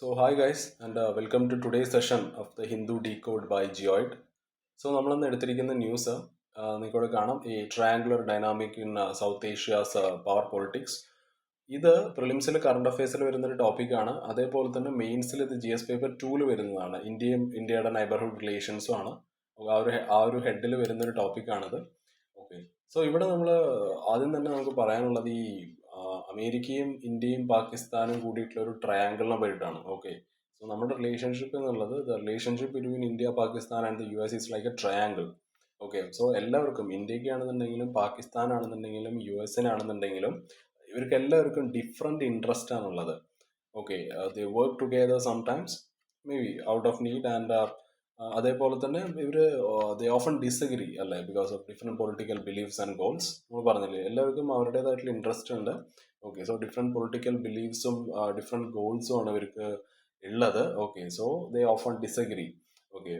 Hi guys, and welcome to today's session of the Hindu Decode by Geoid. നമ്മളിന്ന് എടുത്തിരിക്കുന്ന news നിങ്ങൾക്കിവിടെ കാണാം. ഈ triangular dynamic in south Asia's power politics. ഇത് പ്രിലിംസിൽ current അഫയേഴ്സിൽ വരുന്നൊരു ടോപ്പിക്കാണ്. അതേപോലെ തന്നെ മെയിൻസിൽ ഇത് GS പേപ്പർ 2 വരുന്നതാണ്. ഇന്ത്യയുടെ നൈബർഹുഡ് റിലേഷൻസും ആണ്. ആ ഒരു ഹെഡിൽ വരുന്നൊരു ടോപ്പിക്കാണിത്. ഓക്കെ. ഇവിടെ നമ്മൾ ആദ്യം തന്നെ നമുക്ക് പറയാനുള്ളത് ഈ അമേരിക്കയും ഇന്ത്യയും പാകിസ്ഥാനും കൂടിയിട്ടുള്ള ഒരു ട്രയാങ്കിളിനെ പറ്റിയിട്ടാണ്. ഓക്കെ. നമ്മുടെ റിലേഷൻഷിപ്പ് എന്നുള്ളത് the relationship between India Pakistan and the US is like A triangle. Okay. എല്ലാവർക്കും ഇന്ത്യക്കാണെന്നുണ്ടെങ്കിലും പാകിസ്ഥാൻ ആണെന്നുണ്ടെങ്കിലും US ആണെന്നുണ്ടെങ്കിലും ഇവർക്ക് എല്ലാവർക്കും ഡിഫറെൻറ്റ് ഇൻട്രസ്റ്റ് ആണുള്ളത്. Okay. They work together sometimes may be out of need and അതേപോലെ തന്നെ ഇവർ ദേ ഓഫൺ ഡിസഗ്രി അല്ലേ, because of different political beliefs and goals. നമ്മൾ പറഞ്ഞില്ലേ, എല്ലാവർക്കും അവരുടേതായിട്ടുള്ള ഇൻട്രസ്റ്റ് ഉണ്ട്. ഓക്കെ. ഡിഫറെൻറ്റ് പൊളിറ്റിക്കൽ ബിലീഫ്സും ഡിഫറെൻറ്റ് ഗോൾസും ആണ് ഇവർക്ക് ഉള്ളത്. ഓക്കെ. ദേ ഓഫൺ ഡിസഗ്രി. ഓക്കെ.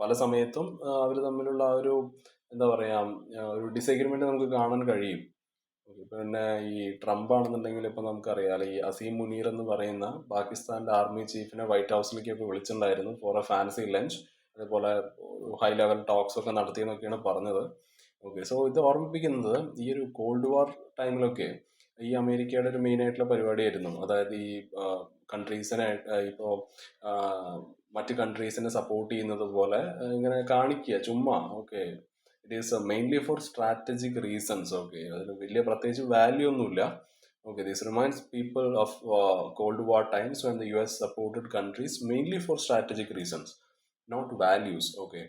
പല സമയത്തും അവർ തമ്മിലുള്ള ആ ഒരു എന്താ പറയുക, ഒരു ഡിസഗ്രിമെന്റ് നമുക്ക് കാണാൻ കഴിയും. പിന്നെ ഈ ട്രംപ് ആണെന്നുണ്ടെങ്കിൽ ഇപ്പൊ നമുക്കറിയാം, ഈ അസീം മുനീർ എന്ന് പറയുന്ന പാകിസ്ഥാന്റെ ആർമി ചീഫിനെ വൈറ്റ് ഹൗസിലേക്കൊക്കെ വിളിച്ചിട്ടുണ്ടായിരുന്നു ഫോർ എ ഫാൻസി ലഞ്ച്. അതേപോലെ ഹൈ ലെവൽ ടോക്സ് ഒക്കെ നടത്തിയെന്നൊക്കെയാണ് പറഞ്ഞത്. ഓക്കെ. ഇത് ഓർമ്മിപ്പിക്കുന്നത് ഈ ഒരു കോൾഡ് വാർ ടൈമിലൊക്കെ ഈ അമേരിക്കയുടെ ഒരു മെയിൻ ആയിട്ടുള്ള പരിപാടിയായിരുന്നു. അതായത് ഈ കൺട്രീസിനെ ഇപ്പോ മറ്റ് കൺട്രീസിനെ സപ്പോർട്ട് ചെയ്യുന്നത് പോലെ ഇങ്ങനെ കാണിക്കുക ചുമ്മാ. Okay. It is mainly for strategic reasons. Okay. അതിന് വലിയ പ്രത്യേകിച്ച് വാല്യൂ ഒന്നുമില്ല. Okay. This reminds people of cold war times when the US supported countries mainly for strategic reasons, not values. Okay.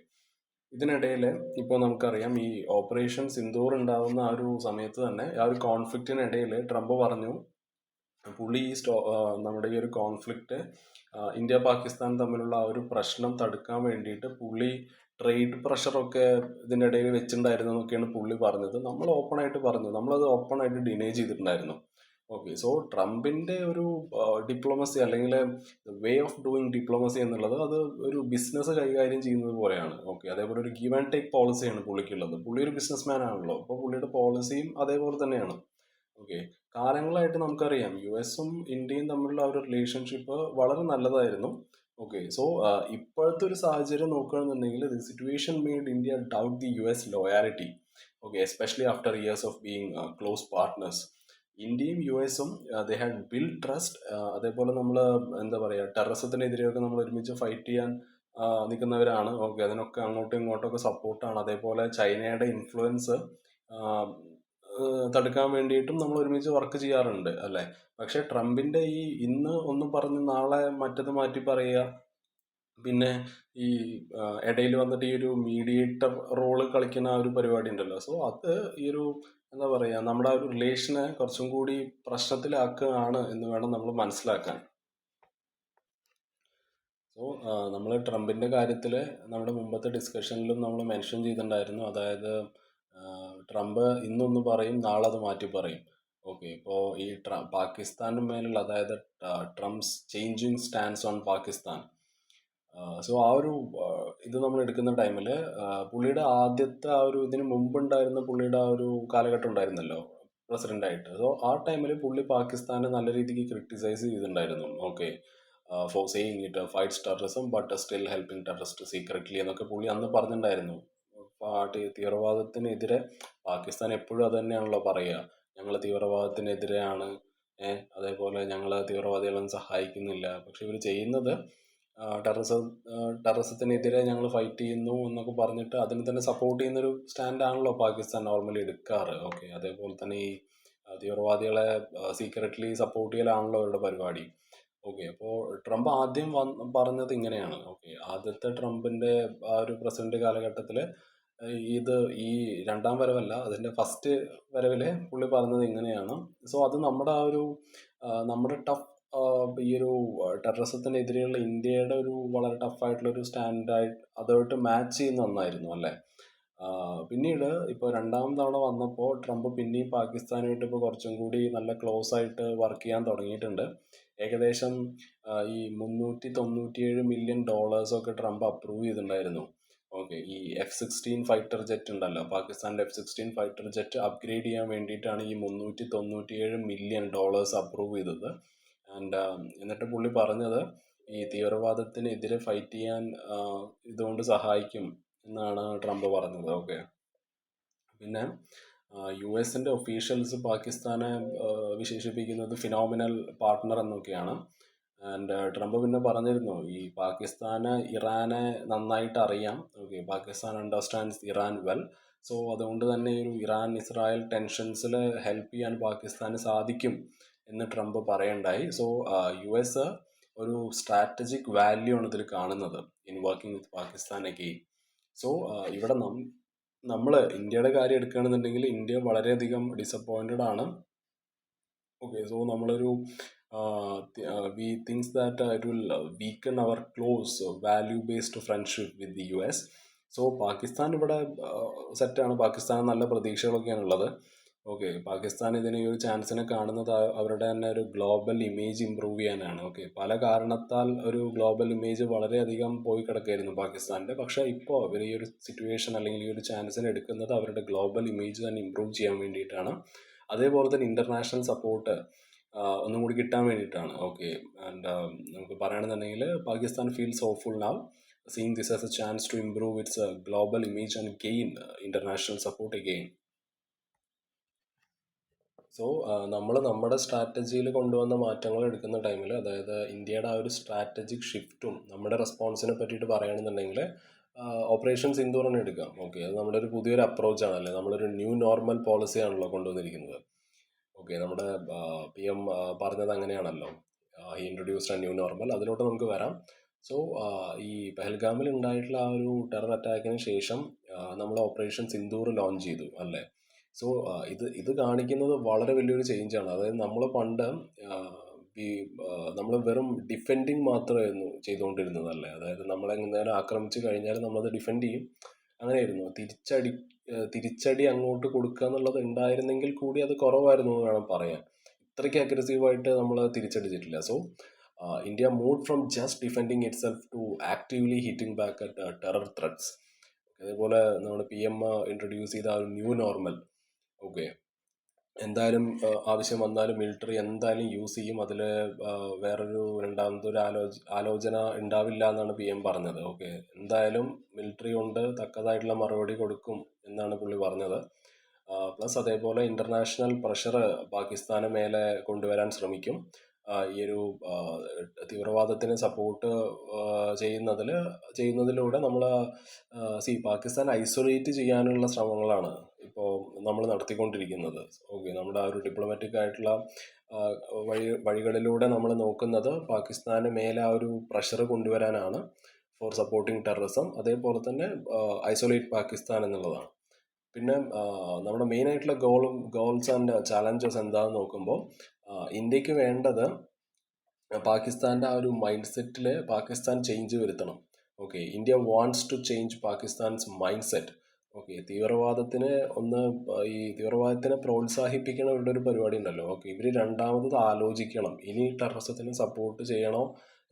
ഇതിനിടയിൽ ഇപ്പോൾ നമുക്കറിയാം, ഈ ഓപ്പറേഷൻ സിന്ദൂർ ഉണ്ടാവുന്ന ആ ഒരു സമയത്ത് തന്നെ ആ ഒരു കോൺഫ്ലിക്റ്റിനിടയിൽ ട്രംപ് പറഞ്ഞു പുള്ളി നമ്മുടെ ഈ ഒരു കോൺഫ്ലിക്റ്റ് ഇന്ത്യ പാകിസ്ഥാൻ തമ്മിലുള്ള ആ ഒരു പ്രശ്നം തടുക്കാൻ വേണ്ടിയിട്ട് പുള്ളി ട്രേഡ് പ്രഷറൊക്കെ ഇതിൻ്റെ ഇടയിൽ വെച്ചിട്ടുണ്ടായിരുന്നു എന്നൊക്കെയാണ് പുള്ളി പറഞ്ഞത്. നമ്മൾ ഓപ്പൺ ആയിട്ട് പറഞ്ഞു, നമ്മളത് ഓപ്പൺ ആയിട്ട് ഡിനൈ ചെയ്തിട്ടുണ്ടായിരുന്നു. ഓക്കെ. ട്രംപിന്റെ ഒരു ഡിപ്ലോമസി അല്ലെങ്കിൽ വേ ഓഫ് ഡൂയിങ് ഡിപ്ലോമസി എന്നുള്ളത് അത് ഒരു ബിസിനസ് കൈകാര്യം ചെയ്യുന്നത് പോലെയാണ്. ഓക്കെ. അതേപോലെ ഒരു ഗീവ് ആൻഡ് ടേക്ക് പോളിസിയാണ് പുള്ളിക്കുള്ളത്. പുള്ളി ഒരു ബിസിനസ് മാൻ ആണല്ലോ, അപ്പോൾ പുള്ളിയുടെ പോളിസിയും അതേപോലെ തന്നെയാണ്. ഓക്കെ. കാലങ്ങളായിട്ട് നമുക്കറിയാം US-ഉം ഇന്ത്യയും തമ്മിലുള്ള ഒരു റിലേഷൻഷിപ്പ് വളരെ നല്ലതായിരുന്നു. ഓക്കെ. ഇപ്പോഴത്തെ ഒരു സാഹചര്യം നോക്കുകയാണെന്നുണ്ടെങ്കിൽ the situation made India doubt the US loyalty. Okay. Especially after years of being close partners. ഇന്ത്യയും US-ഉം ദേ ഹാഡ് ബിൽഡ് ട്രസ്റ്റ്. അതേപോലെ നമ്മൾ എന്താ പറയുക, ടെററിസത്തിനെതിരെയൊക്കെ നമ്മൾ ഒരുമിച്ച് ഫൈറ്റ് ചെയ്യാൻ നിൽക്കുന്നവരാണ്. ഓക്കെ. അതിനൊക്കെ അങ്ങോട്ടും ഇങ്ങോട്ടൊക്കെ സപ്പോർട്ടാണ്. അതേപോലെ ചൈനയുടെ ഇൻഫ്ലുവൻസ് തടുക്കാൻ വേണ്ടിയിട്ടും നമ്മൾ ഒരുമിച്ച് വർക്ക് ചെയ്യാറുണ്ട് അല്ലേ. പക്ഷെ ട്രംപിന്റെ ഈ ഇന്ന് ഒന്ന് പറഞ്ഞ് നാളെ മറ്റത് മാറ്റി പറയുക, പിന്നെ ഈ ഇടയിൽ വന്നിട്ട് ഈ ഒരു മീഡിയേറ്റർ റോള് കളിക്കുന്ന ആ ഒരു പരിപാടി ഉണ്ടല്ലോ. അത് ഈ ഒരു എന്താ പറയുക, നമ്മുടെ ആ ഒരു റിലേഷനെ കുറച്ചും കൂടി പ്രശ്നത്തിലാക്കുകയാണ് എന്ന് വേണം നമ്മൾ മനസ്സിലാക്കാൻ. നമ്മൾ ട്രംപിന്റെ കാര്യത്തിൽ നമ്മുടെ മുമ്പത്തെ ഡിസ്കഷനിലും നമ്മൾ മെൻഷൻ ചെയ്തിട്ടുണ്ടായിരുന്നു. അതായത് ട്രംപ് ഇന്നൊന്ന് പറയും, നാളെ അത് മാറ്റി പറയും. ഓക്കെ. ഇപ്പോൾ ഈ പാകിസ്ഥാന് മേലുള്ള, അതായത് Trump's changing stance on Pakistan. ആ ഒരു ഇത് നമ്മൾ എടുക്കുന്ന ടൈമിൽ പുള്ളിയുടെ ആദ്യത്തെ ആ ഒരു ഇതിന് മുമ്പുണ്ടായിരുന്ന പുള്ളിയുടെ ആ ഒരു കാലഘട്ടം ഉണ്ടായിരുന്നല്ലോ പ്രസിഡന്റായിട്ട്. ആ ടൈമിൽ പുള്ളി പാകിസ്ഥാനെ നല്ല രീതിക്ക് ക്രിട്ടിസൈസ് ചെയ്തിട്ടുണ്ടായിരുന്നു. Okay. For saying it fights terrorism but still helping terrorist secretly എന്നൊക്കെ പുള്ളി അന്ന് പറഞ്ഞിട്ടുണ്ടായിരുന്നു. തീവ്രവാദത്തിനെതിരെ പാകിസ്ഥാൻ എപ്പോഴും അത് തന്നെയാണല്ലോ പറയുക, ഞങ്ങൾ തീവ്രവാദത്തിനെതിരെയാണ്, അതേപോലെ ഞങ്ങൾ തീവ്രവാദികളൊന്നും സഹായിക്കുന്നില്ല. പക്ഷെ ഇവർ ചെയ്യുന്നത് ടെററിസത്തിനെതിരെ ഞങ്ങൾ ഫൈറ്റ് ചെയ്യുന്നു എന്നൊക്കെ പറഞ്ഞിട്ട് അതിന് തന്നെ സപ്പോർട്ട് ചെയ്യുന്നൊരു സ്റ്റാൻഡാണല്ലോ പാകിസ്ഥാൻ നോർമലി എടുക്കാറ്. ഓക്കെ. അതേപോലെ തന്നെ ഈ തീവ്രവാദികളെ സീക്രറ്റ്ലി സപ്പോർട്ട് ചെയ്യലാണല്ലോ അവരുടെ പരിപാടി. ഓക്കെ. അപ്പോൾ ട്രംപ് ആദ്യം പറഞ്ഞത് ഇങ്ങനെയാണ്. ഓക്കെ. ആദ്യത്തെ ട്രംപിന്റെ ആ ഒരു പ്രസിഡന്റ് കാലഘട്ടത്തിൽ ഇത് ഈ രണ്ടാം വരവല്ല, അതിന്റെ ഫസ്റ്റ് വരവില് പുള്ളി പറഞ്ഞത് ഇങ്ങനെയാണ്. അത് നമ്മുടെ ആ ഒരു നമ്മുടെ ടഫ് ഈ ഒരു ടെററിസത്തിനെതിരെയുള്ള ഇന്ത്യയുടെ ഒരു വളരെ ടഫായിട്ടുള്ള ഒരു സ്റ്റാൻഡായിട്ട് അതുമായിട്ട് മാച്ച് ചെയ്യുന്ന ഒന്നായിരുന്നു അല്ലേ. പിന്നീട് ഇപ്പോൾ രണ്ടാം തവണ വന്നപ്പോൾ ട്രംപ് പിന്നെയും പാകിസ്ഥാനായിട്ട് ഇപ്പോൾ കുറച്ചും കൂടി നല്ല ക്ലോസ് ആയിട്ട് വർക്ക് ചെയ്യാൻ തുടങ്ങിയിട്ടുണ്ട്. ഏകദേശം ഈ $397 മില്യൺ ഒക്കെ ട്രംപ് അപ്രൂവ് ചെയ്തിട്ടുണ്ടായിരുന്നു. ഓക്കെ. ഈ F-16 ഫൈറ്റർ ജെറ്റ് ഉണ്ടല്ലോ, പാകിസ്ഥാൻ്റെ F-16 ഫൈറ്റർ ജെറ്റ് അപ്ഗ്രേഡ് ചെയ്യാൻ വേണ്ടിയിട്ടാണ് ഈ $397 മില്യൺ അപ്രൂവ് ചെയ്തത്. ആൻഡ് എന്നിട്ട് പുള്ളി പറഞ്ഞത് ഈ തീവ്രവാദത്തിനെതിരെ ഫൈറ്റ് ചെയ്യാൻ ഇതുകൊണ്ട് സഹായിക്കും എന്നാണ് ട്രംപ് പറഞ്ഞത്. ഓക്കെ. പിന്നെ യു എസിൻ്റെ ഒഫീഷ്യൽസ് പാകിസ്ഥാനെ വിശേഷിപ്പിക്കുന്നത് ഫിനോമിനൽ പാർട്ട്ണർ എന്നൊക്കെയാണ്. ആൻഡ് ട്രംപ് പിന്നെ പറഞ്ഞിരുന്നു ഈ പാകിസ്ഥാന് ഇറാനെ നന്നായിട്ട് അറിയാം. Okay, Pakistan understands Iran well. So അതുകൊണ്ട് തന്നെ ഒരു ഇറാൻ ഇസ്രായേൽ ടെൻഷൻസിൽ ഹെൽപ്പ് ചെയ്യാൻ പാകിസ്ഥാന് സാധിക്കും എന്ന് ട്രംപ് പറയണ്ടായി. സോ യു എസ് ഒരു സ്ട്രാറ്റജിക് വാല്യൂ ആണ് ഇതിൽ കാണുന്നത് in working with Pakistan again. So ഇവിടെ നമ്മൾ ഇന്ത്യയുടെ കാര്യം എടുക്കുകയാണെന്നുണ്ടെങ്കിൽ ഇന്ത്യ വളരെയധികം ഡിസപ്പോയിൻറ്റഡ് ആണ്. ഓക്കെ, സോ നമ്മളൊരു we thinks that it will weaken our close value based friendship with the U S. So Pakistan ഇവിടെ സെറ്റാണ്. പാകിസ്ഥാൻ നല്ല പ്രതീക്ഷകളൊക്കെയാണ് ഉള്ളത്. ഓക്കെ, പാകിസ്ഥാൻ ഇതിനെ ഈ ഒരു ചാൻസിനെ കാണുന്നത് അവരുടെ തന്നെ ഒരു ഗ്ലോബൽ ഇമേജ് ഇമ്പ്രൂവ് ചെയ്യാനാണ്. ഓക്കെ, പല കാരണത്താൽ ഒരു ഗ്ലോബൽ ഇമേജ് വളരെയധികം പോയി കിടക്കായിരുന്നു പാകിസ്ഥാൻ്റെ. പക്ഷേ ഇപ്പോൾ ഇവർ ഈ ഒരു സിറ്റുവേഷൻ അല്ലെങ്കിൽ ഈ ഒരു ചാൻസിനെ എടുക്കുന്നത് അവരുടെ ഗ്ലോബൽ ഇമേജ് തന്നെ ഇമ്പ്രൂവ് ചെയ്യാൻ വേണ്ടിയിട്ടാണ്. അതേപോലെ തന്നെ ഇൻ്റർനാഷണൽ സപ്പോർട്ട് ഒന്നും കൂടി കിട്ടാൻ വേണ്ടിയിട്ടാണ്. ഓക്കെ, ആൻഡ് നമുക്ക് പറയുകയാണെന്നുണ്ടെങ്കിൽ Pakistan feels hopeful now seeing this as a chance to improve its global image and gain international support again. So നമ്മൾ നമ്മുടെ സ്ട്രാറ്റജിയിൽ കൊണ്ടുവന്ന മാറ്റങ്ങൾ എടുക്കുന്ന ടൈമിൽ, അതായത് ഇന്ത്യയുടെ ആ ഒരു സ്ട്രാറ്റജിക് ഷിഫ്റ്റും നമ്മുടെ റെസ്പോൺസിനെ പറ്റിയിട്ട് പറയുകയാണെന്നുണ്ടെങ്കിൽ ഓപ്പറേഷൻ സിന്ദൂർ തന്നെ എടുക്കാം. ഓക്കെ, അത് നമ്മുടെ ഒരു പുതിയൊരു അപ്രോച്ചാണ്, അല്ലേ, നമ്മളൊരു ന്യൂ നോർമൽ പോളിസിയാണല്ലോ കൊണ്ടുവന്നിരിക്കുന്നത്. ഓക്കെ, നമ്മുടെ PM പറഞ്ഞത് അങ്ങനെയാണല്ലോ, he introduced A new normal. അതിലോട്ട് നമുക്ക് വരാം. സോ ഈ പെഹൽഗാമിൽ ഉണ്ടായിട്ടുള്ള ആ ഒരു ടെറർ അറ്റാക്കിന് ശേഷം നമ്മൾ ഓപ്പറേഷൻ സിന്ദൂർ ലോഞ്ച് ചെയ്തു, അല്ലേ. സോ ഇത് കാണിക്കുന്നത് വളരെ വലിയൊരു ചേഞ്ചാണ്. അതായത് നമ്മൾ പണ്ട് ഈ നമ്മൾ വെറും ഡിഫെൻഡിങ് മാത്രമായിരുന്നു ചെയ്തുകൊണ്ടിരുന്നത്, അല്ലേ. അതായത് നമ്മളെങ്ങനെയാലും ആക്രമിച്ച് കഴിഞ്ഞാൽ നമ്മളത് ഡിഫെൻഡ് ചെയ്യും, അങ്ങനെയായിരുന്നു. തിരിച്ചടി അങ്ങോട്ട് കൊടുക്കുക എന്നുള്ളത് ഉണ്ടായിരുന്നെങ്കിൽ കൂടി അത് കുറവായിരുന്നു എന്ന് വേണം പറയാൻ. ഇത്രയ്ക്ക് അഗ്രസീവായിട്ട് നമ്മൾ തിരിച്ചടിച്ചിട്ടില്ല. So India move from just defending itself to actively hitting back at terror threats. അതേപോലെ നമ്മുടെ PM ഇൻട്രൊഡ്യൂസ് ചെയ്ത ആ ഒരു ന്യൂ നോർമൽ. ഓക്കെ, എന്തായാലും ആവശ്യം വന്നാലും മിലിറ്ററി എന്തായാലും യൂസ് ചെയ്യും, അതിൽ വേറൊരു രണ്ടാമതൊരു ആലോചന ഉണ്ടാവില്ല എന്നാണ് PM പറഞ്ഞത്. ഓക്കെ, എന്തായാലും മിലിറ്ററി കൊണ്ട് തക്കതായിട്ടുള്ള മറുപടി കൊടുക്കും എന്നാണ് പുള്ളി പറഞ്ഞത്. പ്ലസ് അതേപോലെ ഇൻ്റർനാഷണൽ പ്രഷർ പാകിസ്ഥാന് മേലെ കൊണ്ടുവരാൻ ശ്രമിക്കും. ഈ ഒരു തീവ്രവാദത്തിന് സപ്പോർട്ട് ചെയ്യുന്നതിലൂടെ നമ്മൾ പാകിസ്ഥാൻ ഐസൊലേറ്റ് ചെയ്യാനുള്ള ശ്രമങ്ങളാണ് ഇപ്പോൾ നമ്മൾ നടത്തിക്കൊണ്ടിരിക്കുന്നത്. ഓക്കെ, നമ്മുടെ ആ ഒരു ഡിപ്ലോമാറ്റിക് ആയിട്ടുള്ള വഴികളിലൂടെ നമ്മൾ നോക്കുന്നത് പാകിസ്ഥാന് മേലെ ആ ഒരു പ്രഷർ കൊണ്ടുവരാനാണ് ഫോർ സപ്പോർട്ടിങ് ടെററിസം. അതേപോലെ തന്നെ ഐസൊലേറ്റ് പാകിസ്ഥാൻ എന്നുള്ളതാണ്. പിന്നെ നമ്മുടെ മെയിൻ ആയിട്ടുള്ള ഗോൾസ് ആൻഡ് ചാലഞ്ചസ് എന്താണെന്ന് നോക്കുമ്പോൾ ഇന്ത്യക്ക് വേണ്ടത് പാകിസ്ഥാൻ്റെ ആ ഒരു മൈൻഡ് സെറ്റിൽ പാകിസ്ഥാൻ ചേഞ്ച് വരുത്തണം. Okay, India wants to change Pakistan's mind set. Okay, ഈ തീവ്രവാദത്തിനെ പ്രോത്സാഹിപ്പിക്കണ ഇവരുടെ ഒരു പരിപാടി ഉണ്ടല്ലോ. ഓക്കെ, ഇവർ രണ്ടാമത് ആലോചിക്കണം, ഇനി ടെററിസത്തിന് സപ്പോർട്ട് ചെയ്യണോ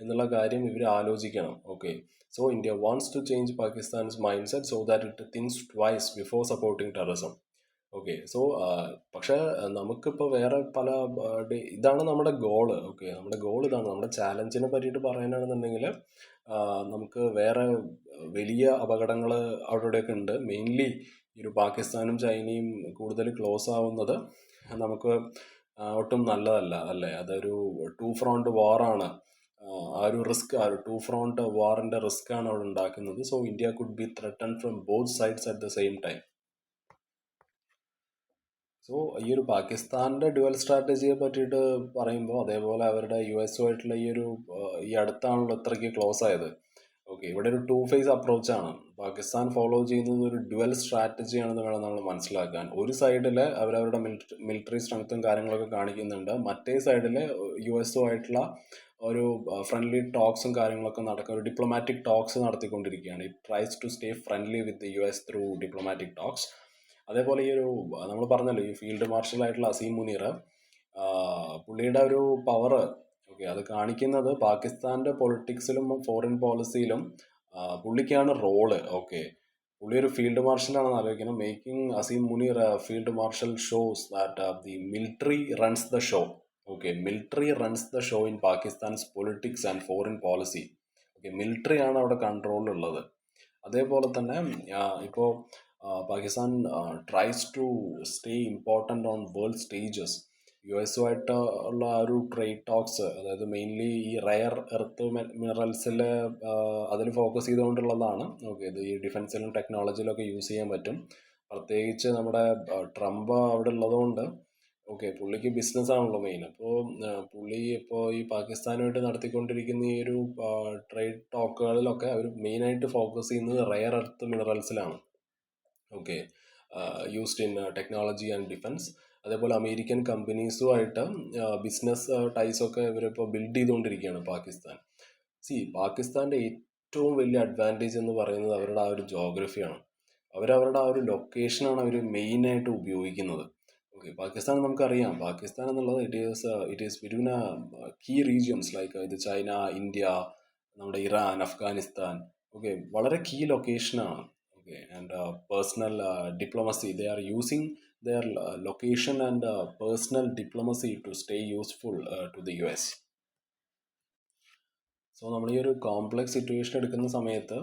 എന്നുള്ള കാര്യം ഇവർ ആലോചിക്കണം. Okay, so India wants to change Pakistan's mind set so that it thinks twice before supporting terrorism. Okay, so പക്ഷേ നമുക്കിപ്പോൾ വേറെ പല ഇതാണ് നമ്മുടെ ഗോള്. ഓക്കെ, നമ്മുടെ ഗോൾ ഇതാണ്. നമ്മുടെ ചാലഞ്ചിനെ പറ്റിയിട്ട് പറയാനാണെന്നുണ്ടെങ്കിൽ നമുക്ക് വേറെ വലിയ അപകടങ്ങൾ അവിടെയൊക്കെ ഉണ്ട്. മെയിൻലി ഈ ഒരു പാകിസ്ഥാനും ചൈനയും കൂടുതൽ ക്ലോസ് ആവുന്നത് നമുക്ക് ഒട്ടും നല്ലതല്ല, അല്ലേ. അതൊരു 2 ഫ്രോണ്ട് വാറാണ്. ആ ഒരു റിസ്ക്, ആ ഒരു 2 ഫ്രോണ്ട് വാറിൻ്റെ റിസ്ക്കാണ് അവിടെ ഉണ്ടാക്കുന്നത്. So India could be threaten from both sides at the same time. So ഈ ഒരു പാകിസ്ഥാൻ്റെ ഡ്യുവൽ സ്ട്രാറ്റജിയെ പറ്റിയിട്ട് പറയുമ്പോൾ, അതേപോലെ അവരുടെ US-ഉമായിട്ടുള്ള ഈ അടുത്താണല്ലോ ഇത്രയ്ക്ക് ക്ലോസ് ആയത്. ഓക്കെ, ഇവിടെ ഒരു 2 ഫേസ് അപ്രോച്ചാണ് പാകിസ്ഥാൻ ഫോളോ ചെയ്യുന്നത്. ഒരു ഡ്യുവൽ സ്ട്രാറ്റജിയാണെന്ന് വേണം നമ്മൾ മനസ്സിലാക്കാൻ. ഒരു സൈഡിൽ അവരവരുടെ മിലിറ്ററി സ്ട്രെങ്ത്തും കാര്യങ്ങളൊക്കെ കാണിക്കുന്നുണ്ട്, മറ്റേ സൈഡിൽ US-ഉമായിട്ടുള്ള ഒരു ഫ്രണ്ട്ലി ടോക്സും കാര്യങ്ങളൊക്കെ നടക്കുക, ഒരു ഡിപ്ലോമാറ്റിക് ടോക്സ് നടത്തിക്കൊണ്ടിരിക്കുകയാണ്. It tries to stay friendly with US through diplomatic talks. അതേപോലെ ഈ ഒരു നമ്മൾ പറഞ്ഞല്ലോ ഈ ഫീൽഡ് മാർഷൽ ആയിട്ടുള്ള അസീം മുനീർ, പുള്ളിയുടെ ഒരു പവർ, ഓക്കെ, അത് കാണിക്കുന്നത് പാകിസ്ഥാൻ്റെ പൊളിറ്റിക്സിലും ഫോറിൻ പോളിസിയിലും പുള്ളിക്കാണ് റോള്. ഓക്കെ, പുള്ളി ഒരു ഫീൽഡ് മാർഷലാണെന്ന് ആലോചിക്കണം. Making Asim Munir field marshal shows that the military runs the show. Okay, military runs the show in പാകിസ്ഥാൻസ് politics and foreign policy. Okay, military ആണ് അവിടെ കൺട്രോളിലുള്ളത്. അതേപോലെ തന്നെ ഇപ്പോൾ Pakistan tries to stay important on world stages. U എസുമായിട്ട് ഉള്ള ആ ഒരു ട്രേഡ് ടോക്സ്, അതായത് മെയിൻലി ഈ റയർ എർത്ത് മിനറൽസിൽ അതിൽ ഫോക്കസ് ചെയ്തുകൊണ്ടുള്ളതാണ്. ഓക്കെ, ഇത് ഈ ഡിഫൻസിലും ടെക്നോളജിയിലൊക്കെ യൂസ് ചെയ്യാൻ പറ്റും. പ്രത്യേകിച്ച് നമ്മുടെ ട്രംപ് അവിടെ ഉള്ളതുകൊണ്ട് ഓക്കെ, പുള്ളിക്ക് ബിസിനസ് ആണല്ലോ മെയിൻ. അപ്പോൾ പുള്ളി ഇപ്പോൾ ഈ പാകിസ്ഥാനുമായിട്ട് നടത്തിക്കൊണ്ടിരിക്കുന്ന ഈ ഒരു ട്രേഡ് ടോക്കുകളിലൊക്കെ അവർ മെയിനായിട്ട് ഫോക്കസ് ചെയ്യുന്നത് റയർ എർത്ത് മിനറൽസിലാണ്. Okay, used in technology and defence. അതേപോലെ അമേരിക്കൻ കമ്പനീസുമായിട്ട് ബിസിനസ് ടൈസൊക്കെ ഇവരിപ്പോൾ ബിൽഡ് ചെയ്തുകൊണ്ടിരിക്കുകയാണ് പാകിസ്ഥാൻ. പാകിസ്ഥാൻ്റെ ഏറ്റവും വലിയ അഡ്വാൻറ്റേജ് എന്ന് പറയുന്നത് അവരുടെ ആ ഒരു ജോഗ്രഫിയാണ്. അവരവരുടെ ആ ഒരു ലൊക്കേഷനാണ് അവർ മെയിനായിട്ട് ഉപയോഗിക്കുന്നത്. ഓക്കെ, പാകിസ്ഥാൻ നമുക്കറിയാം. പാകിസ്ഥാൻ എന്നുള്ളത് it is between key regions like ഇത് ചൈന, ഇന്ത്യ, നമ്മുടെ ഇറാൻ, അഫ്ഗാനിസ്ഥാൻ. ഓക്കെ, വളരെ കീ ലൊക്കേഷനാണ്. Okay, and personal diplomacy, they are using their location and personal diplomacy to stay useful to the US. So നമ്മൾ ഈ ഒരു complex situation എടുക്കുന്ന സമയത്ത്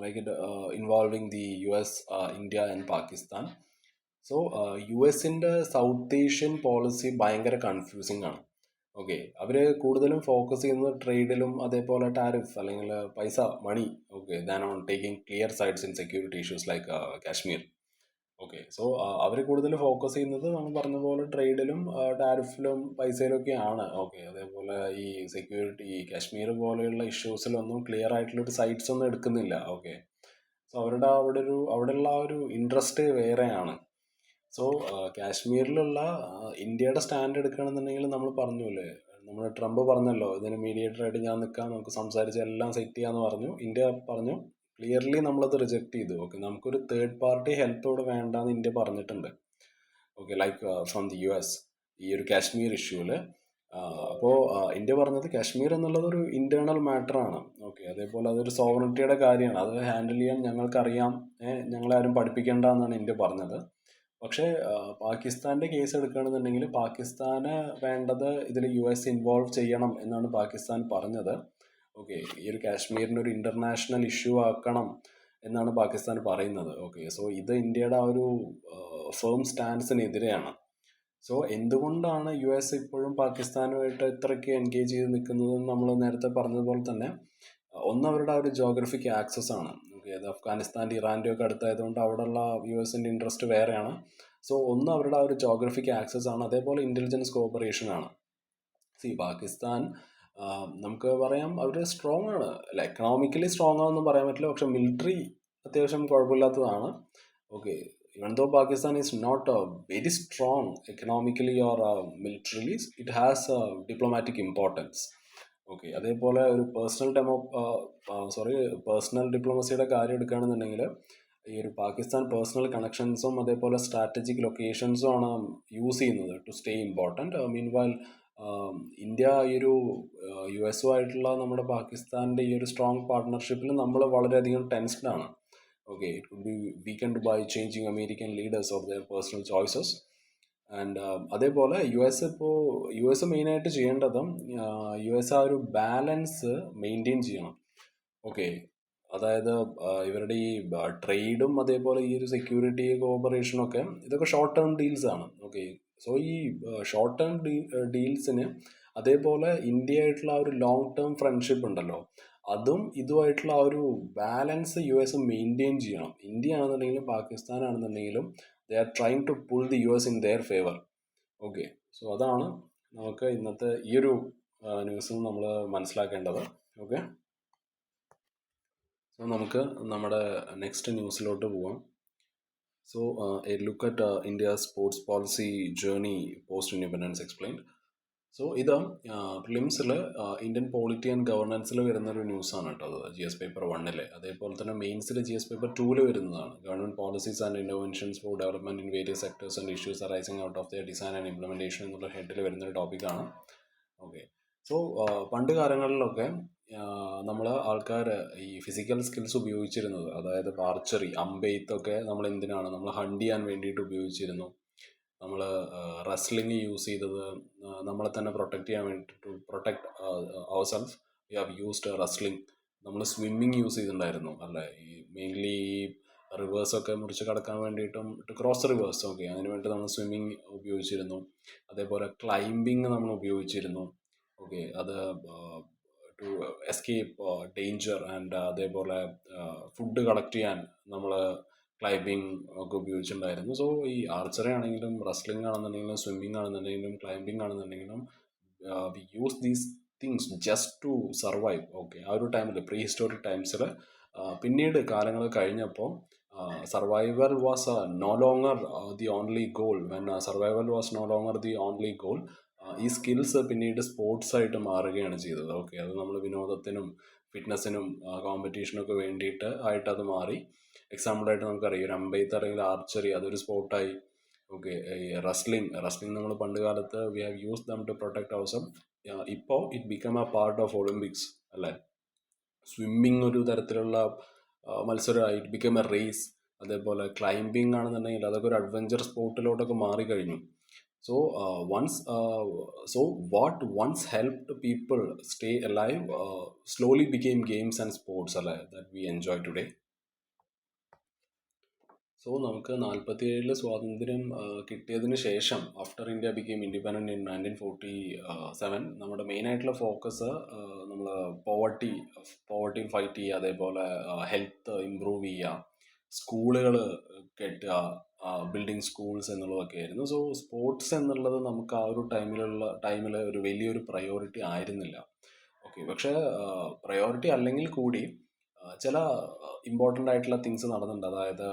like it involving the US, India and Pakistan. So U എസിൻ്റെ South Asian policy ഭയങ്കര confusing ആണ്. Okay, അവർ കൂടുതലും ഫോക്കസ് ചെയ്യുന്നത് ട്രേഡിലും അതേപോലെ ടാരിഫ് അല്ലെങ്കിൽ പൈസ, money. Okay, than on taking clear sides in security issues like Kashmir. Okay, so അവർ കൂടുതൽ ഫോക്കസ് ചെയ്യുന്നത് നമ്മൾ പറഞ്ഞ പോലെ ട്രേഡിലും ടാരിഫിലും പൈസയിലൊക്കെയാണ്. ഓക്കെ, അതേപോലെ ഈ സെക്യൂരിറ്റി, ഈ കാശ്മീർ പോലെയുള്ള ഇഷ്യൂസിലൊന്നും ക്ലിയർ ആയിട്ടുള്ളൊരു സൈഡ്സ് ഒന്നും എടുക്കുന്നില്ല. ഓക്കെ, സോ അവിടെയുള്ള ആ ഒരു ഇൻട്രസ്റ്റ് വേറെയാണ്. സോ കാശ്മീരിലുള്ള ഇന്ത്യയുടെ സ്റ്റാൻഡ് എടുക്കുകയാണെന്നുണ്ടെങ്കിൽ നമ്മൾ പറഞ്ഞൂല്ലേ, നമ്മൾ ട്രംപ് പറഞ്ഞല്ലോ ഇതിന് മീഡിയേറ്ററായിട്ട് ഞാൻ നിൽക്കാം, നമുക്ക് സംസാരിച്ച് എല്ലാം സെറ്റ് ചെയ്യാമെന്ന് പറഞ്ഞു. ഇന്ത്യ പറഞ്ഞു ക്ലിയർലി നമ്മളത് റിജക്റ്റ് ചെയ്തു. ഓക്കെ, നമുക്കൊരു തേർഡ് പാർട്ടി ഹെൽപ്പ് ഇവിടെ വേണ്ടാന്ന് ഇന്ത്യ പറഞ്ഞിട്ടുണ്ട്. Okay, like from the US ഈ ഒരു കാശ്മീർ ഇഷ്യൂവിൽ. അപ്പോൾ ഇന്ത്യ പറഞ്ഞത് കാശ്മീർ എന്നുള്ളത് ഒരു ഇൻറ്റേർണൽ മാറ്ററാണ്. ഓക്കെ, അതേപോലെ അതൊരു സോവറിറ്റിയുടെ കാര്യമാണ്, അത് ഹാൻഡിൽ ചെയ്യാൻ ഞങ്ങൾക്കറിയാം, ഞങ്ങളാരും പഠിപ്പിക്കേണ്ട എന്നാണ് ഇന്ത്യ പറഞ്ഞത്. പക്ഷേ പാകിസ്ഥാൻ്റെ കേസ് എടുക്കുകയാണെന്നുണ്ടെങ്കിൽ പാകിസ്ഥാന് വേണ്ടത് ഇതിൽ US ഇൻവോൾവ് ചെയ്യണം എന്നാണ് പാകിസ്ഥാൻ പറഞ്ഞത്. ഓക്കെ, ഈ ഒരു കാശ്മീരിനെ ഒരു ഇൻ്റർനാഷണൽ ഇഷ്യൂ ആക്കണം എന്നാണ് പാകിസ്ഥാൻ പറയുന്നത്. ഓക്കെ, സോ ഇത് ഇന്ത്യയുടെ ആ ഒരു ഫേം സ്റ്റാൻസിനെതിരെയാണ്. സോ എന്തുകൊണ്ടാണ് US ഇപ്പോഴും പാകിസ്ഥാനുമായിട്ട് ഇത്രയ്ക്ക് എൻഗേജ് ചെയ്ത് നിൽക്കുന്നതെന്ന് നമ്മൾ നേരത്തെ പറഞ്ഞതുപോലെ തന്നെ ഒന്ന് അവരുടെ ആ ഒരു ജോഗ്രഫിക് ആക്സസ് ആണ്. ഓക്കെ, അത് അഫ്ഗാനിസ്ഥാൻ്റെ ഇറാൻ്റെ ഒക്കെ അടുത്തായതുകൊണ്ട് അവിടെയുള്ള USൻ്റെ ഇൻട്രസ്റ്റ് വേറെയാണ്. സോ ഒന്ന് അവരുടെ ആ ഒരു ജോഗ്രഫിക് ആക്സസ് ആണ്, അതേപോലെ ഇൻ്റലിജൻസ് കോപ്പറേഷൻ ആണ്. പാകിസ്ഥാൻ നമുക്ക് പറയാം അവർ സ്ട്രോങ് ആണ്, അല്ല എക്കണോമിക്കലി സ്ട്രോങ് ആണെന്ന് പറയാൻ പറ്റില്ല, പക്ഷെ മിലിറ്ററി അത്യാവശ്യം കുഴപ്പമില്ലാത്തതാണ്. Okay, even though Pakistan is not very strong economically or militarily, it has diplomatic importance. Okay, അതേപോലെ ഒരു പേഴ്സണൽ ഡിപ്ലോമസിയുടെ കാര്യം എടുക്കുകയാണെന്നുണ്ടെങ്കിൽ ഈ ഒരു പാകിസ്ഥാൻ പേഴ്സണൽ കണക്ഷൻസും അതേപോലെ സ്ട്രാറ്റജിക് ലൊക്കേഷൻസും ആണ് യൂസ് ചെയ്യുന്നത് to stay important. Mean while India ഈ ഒരു US നമ്മുടെ പാകിസ്ഥാൻ്റെ ഈ ഒരു സ്ട്രോങ് പാർട്ട്ണർഷിപ്പിൽ നമ്മൾ വളരെയധികം ടെൻസ്ഡ് ആണ്. Okay, it could be weakened by changing American leaders or their personal choices. And അതേപോലെ US മെയിനായിട്ട് ചെയ്യേണ്ടതും US ആ ഒരു ബാലൻസ് മെയിൻറ്റെയിൻ ചെയ്യണം. ഓക്കെ, അതായത് ഇവരുടെ ഈ ട്രേഡും അതേപോലെ ഈ ഒരു സെക്യൂരിറ്റി കോപ്പറേഷനൊക്കെ ഇതൊക്കെ ഷോർട്ട് ടേം ഡീൽസ് ആണ്. ഓക്കെ, സോ ഈ ഷോർട്ട് ടേം ഡീൽസിന് അതേപോലെ ഇന്ത്യ ആയിട്ടുള്ള ആ ഒരു ലോങ് ടേം ഫ്രണ്ട്ഷിപ്പ് ഉണ്ടല്ലോ, അതും ഇതുമായിട്ടുള്ള ആ ഒരു ബാലൻസ് US മെയിൻറ്റെയിൻ ചെയ്യണം. ഇന്ത്യ ആണെന്നുണ്ടെങ്കിലും പാകിസ്ഥാൻ ആണെന്നുണ്ടെങ്കിലും they are trying to pull the US in their favour. Okay, so അതാണ് നമുക്ക് ഇന്നത്തെ ഈ ഒരു ന്യൂസിൽ നമ്മൾ മനസ്സിലാക്കേണ്ടത്. ഓക്കെ, സോ നമുക്ക് നമ്മുടെ നെക്സ്റ്റ് ന്യൂസിലോട്ട് പോവാം. So A look at India's sports policy journey post independence explained. So ഇത് പ്രിലിംസിൽ ഇന്ത്യൻ പോളിറ്റി ആൻഡ് ഗവർണൻസിൽ വരുന്നൊരു ന്യൂസാണ് കേട്ടോ. അത് GS പേപ്പർ 1 അതേപോലെ തന്നെ മെയിൻസിൽ GS പേപ്പർ 2 വരുന്നതാണ്. Government policies and innovations for development in various sectors and issues arising out of the design and implementation എന്നുള്ള ഹെഡിൽ വരുന്നൊരു ടോപ്പിക്കാണ്. ഓക്കെ, സോ പണ്ട് കാലങ്ങളിലൊക്കെ നമ്മൾ ആൾക്കാർ ഈ ഫിസിക്കൽ സ്കിൽസ് ഉപയോഗിച്ചിരുന്നത്, അതായത് ആർച്ചറി, അമ്പെയ്ത്തൊക്കെ നമ്മൾ എന്തിനാണ്, നമ്മൾ ഹണ്ട് ചെയ്യാൻ വേണ്ടിയിട്ട് ഉപയോഗിച്ചിരുന്നു. നമ്മൾ റെസ്ലിംഗ് യൂസ് ചെയ്തത് നമ്മളെ തന്നെ പ്രൊട്ടക്റ്റ് ചെയ്യാൻ വേണ്ടിയിട്ട്, to protect our self we have used wrestling. നമ്മൾ സ്വിമ്മിങ് യൂസ് ചെയ്തിട്ടുണ്ടായിരുന്നു അല്ലേ, ഈ മെയിൻലി ഈ റിവേഴ്സൊക്കെ മുറിച്ച് കടക്കാൻ വേണ്ടിയിട്ടും, ടു ക്രോസ് റിവേഴ്സ്, ഓക്കെ, അതിന് വേണ്ടി നമ്മൾ സ്വിമ്മിങ് ഉപയോഗിച്ചിരുന്നു. അതേപോലെ ക്ലൈംബിങ് നമ്മൾ ഉപയോഗിച്ചിരുന്നു. ഓക്കെ, അത് ടു എസ്കേപ്പ് ഡേഞ്ചർ. ആൻഡ് അതേപോലെ ഫുഡ് കളക്ട് ചെയ്യാൻ നമ്മൾ ക്ലൈംബിങ് ഒക്കെ ഉപയോഗിച്ചിട്ടുണ്ടായിരുന്നു. സോ ഈ ആർച്ചറി ആണെങ്കിലും റെസ്ലിംഗ് ആണെന്നുണ്ടെങ്കിലും സ്വിമ്മിങ് ആണെന്നുണ്ടെങ്കിലും ക്ലൈംബിംഗ് ആണെന്നുണ്ടെങ്കിലും we use these things just to survive. Okay, ആ ഒരു ടൈമിൽ, പ്രീ ഹിസ്റ്റോറിക് ടൈംസിൽ. പിന്നീട് കാലങ്ങൾ കഴിഞ്ഞപ്പോൾ survival was no longer the only goal. When survival was no longer the only goal, ഈ സ്കിൽസ് പിന്നീട് സ്പോർട്സ് ആയിട്ട് മാറുകയാണ് ചെയ്തത്. ഓക്കെ, അത് നമ്മൾ വിനോദത്തിനും ഫിറ്റ്നസ്സിനും കോമ്പറ്റീഷനൊക്കെ വേണ്ടിയിട്ട് ആയിട്ട് അത് മാറി. എക്സാമ്പിളായിട്ട് നമുക്കറിയാം, ഒരു അമ്പെയ്ത്ത് അല്ലെങ്കിൽ ആർച്ചറി, അതൊരു സ്പോർട്ടായി. ഓക്കെ, ഈ റെസ്ലിംഗ് നമ്മൾ പണ്ട് കാലത്ത് we have use them to protect our self. ഇപ്പോൾ it become a part of Olympics അല്ലേ. സ്വിമ്മിങ് ഒരു തരത്തിലുള്ള മത്സരമായി, ഇറ്റ് ബിക്കം എ റേസ്. അതേപോലെ ക്ലൈംബിംഗ് ആണെന്നുണ്ടെങ്കിൽ അതൊക്കെ ഒരു അഡ്വഞ്ചർ സ്പോർട്ടിലോട്ടൊക്കെ മാറിക്കഴിഞ്ഞു. So what once helped people stay alive slowly became games and sports alive that we enjoy today. So നമുക്ക് 47-ൽ സ്വാതന്ത്ര്യം കിട്ടിയതിന് ശേഷം, after India became independent in 1947, നമ്മുടെ മെയിനായിട്ടുള്ള ഫോക്കസ് നമ്മൾ പോവർട്ടി ഫൈറ്റ് ചെയ്യുക, അതേപോലെ ഹെൽത്ത് ഇമ്പ്രൂവ് ചെയ്യുക, സ്കൂളുകൾ കെട്ടുക, ബിൽഡിംഗ് സ്കൂൾസ് എന്നുള്ളതൊക്കെ ആയിരുന്നു. സോ സ്പോർട്സ് എന്നുള്ളത് നമുക്ക് ആ ഒരു ടൈമിൽ ഒരു വലിയൊരു പ്രയോറിറ്റി ആയിരുന്നില്ല. ഓക്കെ, പക്ഷേ പ്രയോറിറ്റി അല്ലെങ്കിൽ കൂടി ചില ഇമ്പോർട്ടൻ്റ് ആയിട്ടുള്ള തിങ്സ് നടന്നിട്ടുണ്ട്. അതായത്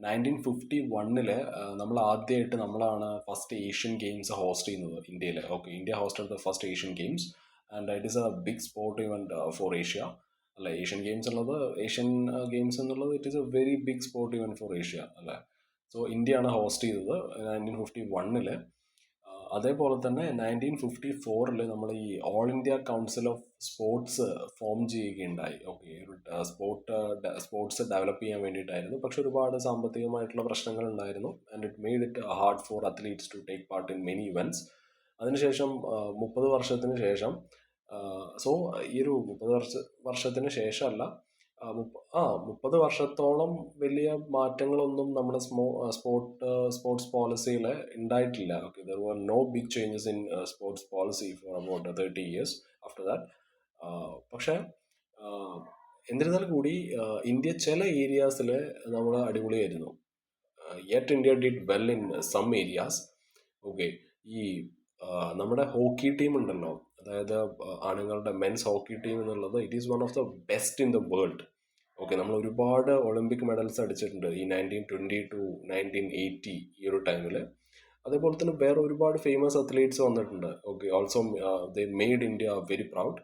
1951 നമ്മൾ ആദ്യമായിട്ട് നമ്മളാണ് ഫസ്റ്റ് ഏഷ്യൻ ഗെയിംസ് ഹോസ്റ്റ് ചെയ്യുന്നത് ഇന്ത്യയിൽ. Okay, India hosted the first Asian Games and it is a big sport event for Asia അല്ലേ. ഏഷ്യൻ ഗെയിംസ് എന്നുള്ളത് it is a very big sport event for Asia അല്ലേ. So ഇന്ത്യയാണ് host ചെയ്തത് 1951. അതേപോലെ തന്നെ 1954 നമ്മൾ ഈ All India Council of Sports form ചെയ്യുകയുണ്ടായി. ഓക്കെ, ഒരു സ്പോർട്സ് ഡെവലപ്പ് ചെയ്യാൻ വേണ്ടിയിട്ടായിരുന്നു. പക്ഷെ ഒരുപാട് സാമ്പത്തികമായിട്ടുള്ള പ്രശ്നങ്ങൾ ഉണ്ടായിരുന്നു. And it made it hard for athletes to take part in many events. അതിനുശേഷം 30 വർഷത്തിന് ശേഷം, സോ ഈ ഒരു 30 വർഷത്തിന് ശേഷമല്ല, 30 വർഷത്തോളം വലിയ മാറ്റങ്ങളൊന്നും നമ്മുടെ സ്പോർട്സ് പോളിസിയിൽ ഉണ്ടായിട്ടില്ല. Okay, there were no big changes in sports policy for about 30 years after that. പക്ഷേ എന്നിരുന്നാൽ കൂടി ഇന്ത്യ ചില ഏരിയാസിൽ നമ്മൾ അടിപൊളിയായിരുന്നു. Yet India did well in some areas. Okay, ഈ നമ്മുടെ ഹോക്കി ടീം ഉണ്ടല്ലോ, അതായത് ആണുങ്ങളുടെ മെൻസ് ഹോക്കി ടീം എന്നുള്ളത്, it is one of the best in the world. Okay, നമ്മൾ ഒരുപാട് ഒളിമ്പിക് മെഡൽസ് അടിച്ചിട്ടുണ്ട് ഈ 1920 ടു 1980 ഈ ഒരു ടൈമിൽ. അതേപോലെ തന്നെ വേറെ ഒരുപാട് ഫേമസ് അത്ലീറ്റ്സ് വന്നിട്ടുണ്ട്. Okay, also they made India very proud.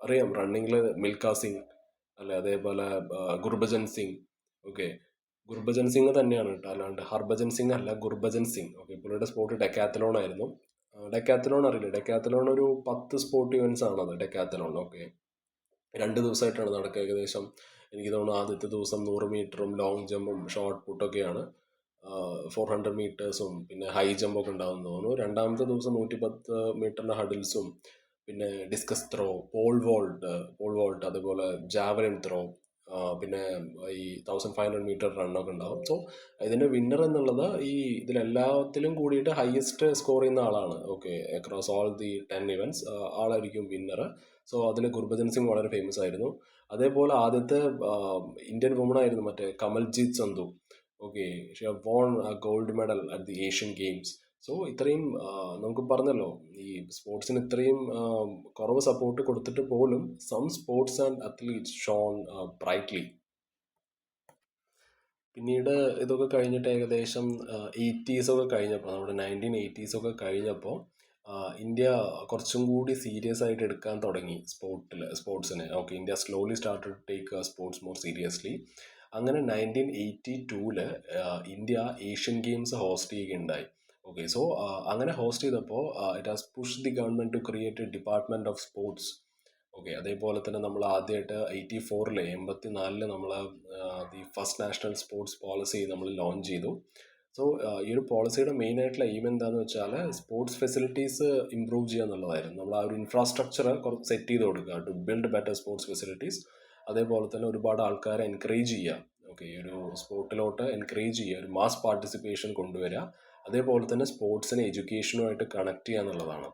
അറിയാം, റണ്ണിങ്ങിൽ മിൽഖ സിംഗ് അല്ലെ, അതേപോലെ ഗുർബജൻ സിംഗ്. ഓക്കെ, ഗുർബജൻ സിംഗ് തന്നെയാണ് കേട്ടോ, അല്ലാണ്ട് ഹർഭജൻ സിംഗ് അല്ല, ഗുർബജൻ സിംഗ്. ഓക്കെ, പുള്ളിയുടെ സ്പോർട്ട് ഡെക്കാത്തലോൺ ആയിരുന്നു. ഡെക്കാത്തലോൺ അറിയില്ല, ഡെക്കാത്തലോൺ ഒരു 10 സ്പോർട്ട് ഇവൻറ്റ്സ് ആണത് ഡെക്കാത്തലോൺ. ഓക്കെ, 2 ദിവസമായിട്ടാണ് നടക്കുക. ഏകദേശം എനിക്ക് തോന്നുന്നു ആദ്യത്തെ ദിവസം 100 മീറ്ററും ലോങ് ജമ്പും ഷോർട്ട് പുട്ടൊക്കെയാണ്, 400 മീറ്റേഴ്സും പിന്നെ ഹൈ ജമ്പൊക്കെ ഉണ്ടാകുമെന്ന് തോന്നുന്നു. രണ്ടാമത്തെ ദിവസം 110 മീറ്ററിൻ്റെ ഹഡിൽസും പിന്നെ ഡിസ്കസ് ത്രോ, പോൾ വോൾട്ട്, അതുപോലെ ജാവലിൻ ത്രോ, പിന്നെ ഈ 1500 മീറ്റർ റണ്ണൊക്കെ ഉണ്ടാവും. സോ ഇതിൻ്റെ വിന്നർ എന്നുള്ളത് ഈ ഇതിലെല്ലാത്തിലും കൂടിയിട്ട് ഹയസ്റ്റ് സ്കോർ ചെയ്യുന്ന ആളാണ്. Okay, across all the 10 events ആളായിരിക്കും വിന്നർ. സോ അതിൽ ഗുർബജൻ സിംഗ് വളരെ ഫേമസ് ആയിരുന്നു. അതേപോലെ ആദ്യത്തെ ഇന്ത്യൻ വുമൺ ആയിരുന്നു മറ്റേ Kamaljeet Sandhu. Okay, she have von gold medal at the Asian games. So ഇത്രയും നമുക്ക് പറഞ്ഞല്ലോ, ഈ സ്പോർട്സിന് ഇത്രയും കുറവ് സപ്പോർട്ട് കൊടുത്തിട്ട് പോലും some sports and athletes shone brightly. പിന്നീട് ഇതൊക്കെ കഴിഞ്ഞിട്ട് ഏകദേശം 80s ഒക്കെ കഴിഞ്ഞപ്പോൾ, നമ്മുടെ 1980s ഒക്കെ കഴിഞ്ഞപ്പോൾ ഇന്ത്യ കുറച്ചും കൂടി സീരിയസ് ആയിട്ട് എടുക്കാൻ തുടങ്ങി സ്പോർട്സിനെ. Okay, India slowly started to take sports more seriously. അങ്ങനെ 1982 ഇന്ത്യ ഏഷ്യൻ ഗെയിംസ് ഹോസ്റ്റ് ചെയ്യുകയുണ്ടായി. ഓക്കെ, സോ അങ്ങനെ ഹോസ്റ്റ് ചെയ്തപ്പോൾ it has push the government to create a department of sports. Okay, അതേപോലെ തന്നെ നമ്മൾ ആദ്യമായിട്ട് 84 നമ്മൾ the first national sports policy നമ്മൾ ലോഞ്ച് ചെയ്തു. സോ ഈ ഒരു പോളിസിയുടെ മെയിൻ ആയിട്ടുള്ള എയിം എന്താണെന്ന് വെച്ചാൽ സ്പോർട്സ് ഫെസിലിറ്റീസ് ഇമ്പ്രൂവ് ചെയ്യുക എന്നുള്ളതായിരുന്നു. നമ്മൾ ആ ഒരു ഇൻഫ്രാസ്ട്രക്ചർ കുറച്ച് സെറ്റ് ചെയ്ത് കൊടുക്കുക, to build better sports facilities. അതേപോലെ തന്നെ ഒരുപാട് ആൾക്കാരെ എൻകറേജ് ചെയ്യുക. ഓക്കെ, ഈ ഒരു സ്പോർട്ടിലോട്ട് എൻകറേജ് ചെയ്യുക, ഒരു മാസ് പാർട്ടിസിപ്പേഷൻ കൊണ്ടുവരിക. അതേപോലെ തന്നെ സ്പോർട്സിനെ എഡ്യൂക്കേഷനുമായിട്ട് കണക്ട് ചെയ്യുക എന്നുള്ളതാണ്.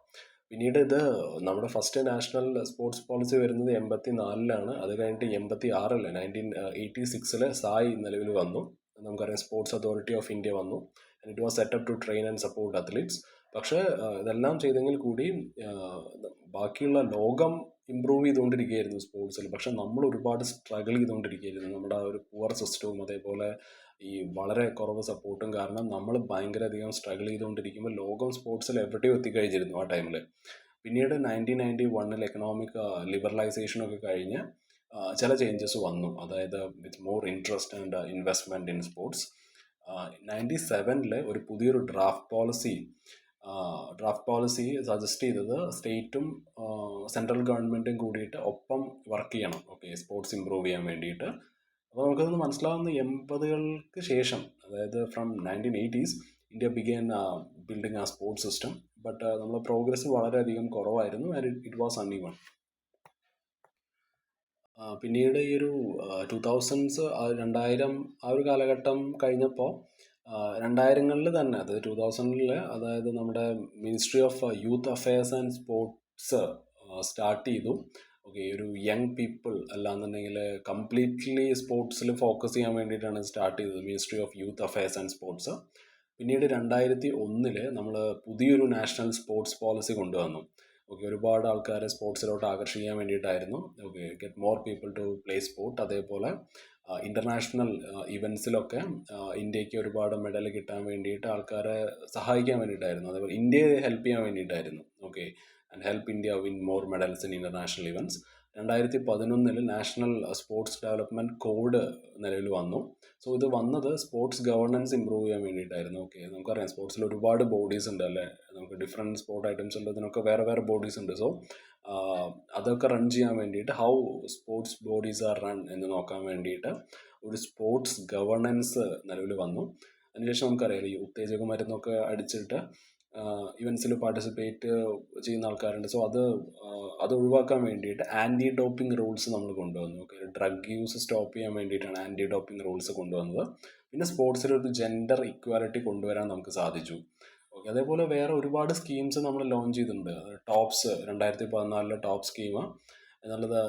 പിന്നീട് ഇത് നമ്മുടെ ഫസ്റ്റ് നാഷണൽ സ്പോർട്സ് പോളിസി വരുന്നത് 84-ലാണ്. അത് കഴിഞ്ഞിട്ട് 86-ൽ 1986-ൽ സായ് നിലവിൽ വന്നു. നമുക്കറിയാം സ്പോർട്സ് അതോറിറ്റി ഓഫ് ഇന്ത്യ വന്നു. And it was set up to train and support athletes. പക്ഷേ ഇതെല്ലാം ചെയ്തെങ്കിൽ കൂടി ബാക്കിയുള്ള ലോകം ഇമ്പ്രൂവ് ചെയ്തുകൊണ്ടിരിക്കുകയായിരുന്നു സ്പോർട്സിൽ. പക്ഷെ നമ്മൾ ഒരുപാട് സ്ട്രഗിൾ ചെയ്തുകൊണ്ടിരിക്കുകയായിരുന്നു. നമ്മുടെ ആ ഒരു പുവർ സിസ്റ്റവും അതേപോലെ ഈ വളരെ കുറവ് സപ്പോർട്ടും കാരണം നമ്മൾ ഭയങ്കരധികം സ്ട്രഗിൾ ചെയ്തുകൊണ്ടിരിക്കുമ്പോൾ ലോകം സ്പോർട്സിൽ എവിടെയോ എത്തിക്കഴിഞ്ഞിരുന്നു ആ ടൈമിൽ. പിന്നീട് 1991-ൽ എക്കണോമിക് ലിബറലൈസേഷനൊക്കെ കഴിഞ്ഞ് ചില ചേഞ്ചസ് വന്നു. അതായത് with more interest and investment in sports. 97-ൽ ഒരു പുതിയൊരു ഡ്രാഫ്റ്റ് പോളിസി സജസ്റ്റ് ചെയ്തത് സ്റ്റേറ്റും സെൻട്രൽ ഗവൺമെൻറ്റും കൂടിയിട്ട് ഒപ്പം വർക്ക് ചെയ്യണം, ഓക്കെ, സ്പോർട്സ് ഇമ്പ്രൂവ് ചെയ്യാൻ വേണ്ടിയിട്ട്. അപ്പോൾ നമുക്കതൊന്ന് മനസ്സിലാവുന്ന 80-കൾക്ക് ശേഷം, അതായത് from 1980s India began building ആ സ്പോർട്സ് സിസ്റ്റം. ബട്ട് നമ്മളെ പ്രോഗ്രസ് വളരെയധികം കുറവായിരുന്നു ആൻഡ് ഇറ്റ് വാസ് അൺഈവൺ. പിന്നീട് ഈ ഒരു 2000s 2000 ആ ഒരു കാലഘട്ടം കഴിഞ്ഞപ്പോൾ 2000-ങ്ങളിൽ തന്നെ, അതായത് 2000-ൽ, അതായത് നമ്മുടെ ministry of youth affairs and sports start ചെയ്തു. ഓക്കെ, ഒരു യങ് പീപ്പിൾ അല്ലാന്നുണ്ടെങ്കിൽ കംപ്ലീറ്റ്ലി സ്പോർട്സിൽ ഫോക്കസ് ചെയ്യാൻ വേണ്ടിയിട്ടാണ് സ്റ്റാർട്ട് ചെയ്തത്, ministry of youth affairs and sports. പിന്നീട് 2001-ൽ നമ്മൾ പുതിയൊരു നാഷണൽ സ്പോർട്സ് പോളിസി കൊണ്ടുവന്നു. ഓക്കെ, ഒരുപാട് ആൾക്കാരെ സ്പോർട്സിലോട്ട് ആകർഷിക്കാൻ വേണ്ടിയിട്ടായിരുന്നു. Okay, get more people to play sport. അതേപോലെ ഇൻ്റർനാഷണൽ ഇവൻസിലൊക്കെ ഇന്ത്യക്ക് ഒരുപാട് മെഡൽ കിട്ടാൻ വേണ്ടിയിട്ട് ആൾക്കാരെ സഹായിക്കാൻ വേണ്ടിയിട്ടായിരുന്നു. അതേപോലെ ഇന്ത്യയെ ഹെൽപ്പ് ചെയ്യാൻ വേണ്ടിയിട്ടായിരുന്നു. Okay, and help India win more medals in international events. 2011-ൽ നാഷണൽ സ്പോർട്സ് ഡെവലപ്മെൻറ്റ് കോഡ് നിലവിൽ വന്നു. സോ ഇത് വന്നത് സ്പോർട്സ് ഗവർണൻസ് ഇമ്പ്രൂവ് ചെയ്യാൻ വേണ്ടിയിട്ടായിരുന്നു. ഓക്കെ, നമുക്കറിയാം സ്പോർട്സിൽ ഒരുപാട് ബോഡീസ് ഉണ്ട് അല്ലേ, നമുക്ക് ഡിഫറെൻറ്റ് സ്പോർട്ട് ഐറ്റംസ് ഉണ്ട്, ഇതിനൊക്കെ വേറെ വേറെ ബോഡീസ് ഉണ്ട്. സോ അതൊക്കെ റൺ ചെയ്യാൻ വേണ്ടിയിട്ട് how sports bodies are run എന്ന് നോക്കാൻ വേണ്ടിയിട്ട് ഒരു സ്പോർട്സ് ഗവർണൻസ് നിലവിൽ വന്നു. അതിനുശേഷം നമുക്കറിയാം ഈ ഉത്തേജക മരുന്നൊക്കെ അടിച്ചിട്ട് ഇവൻസിൽ പാർട്ടിസിപ്പേറ്റ് ചെയ്യുന്ന ആൾക്കാരുണ്ട്. സോ അത് ഒഴിവാക്കാൻ വേണ്ടിയിട്ട് ആൻറ്റി ഡോപ്പിംഗ് റൂൾസ് നമ്മൾ കൊണ്ടുവന്നു. ഓക്കെ, ഡ്രഗ് യൂസ് സ്റ്റോപ്പ് ചെയ്യാൻ വേണ്ടിയിട്ടാണ് ആൻറ്റി ഡോപ്പിംഗ് റൂൾസ് കൊണ്ടുവന്നത്. പിന്നെ സ്പോർട്സിലൊരു ജെൻഡർ ഇക്വാലിറ്റി കൊണ്ടുവരാൻ നമുക്ക് സാധിച്ചു. ഓക്കെ, അതേപോലെ വേറെ ഒരുപാട് സ്കീംസ് നമ്മൾ ലോഞ്ച് ചെയ്തിട്ടുണ്ട്. ടോപ്സ് 2014-ലെ ടോപ്പ് സ്കീം എന്നുള്ളത്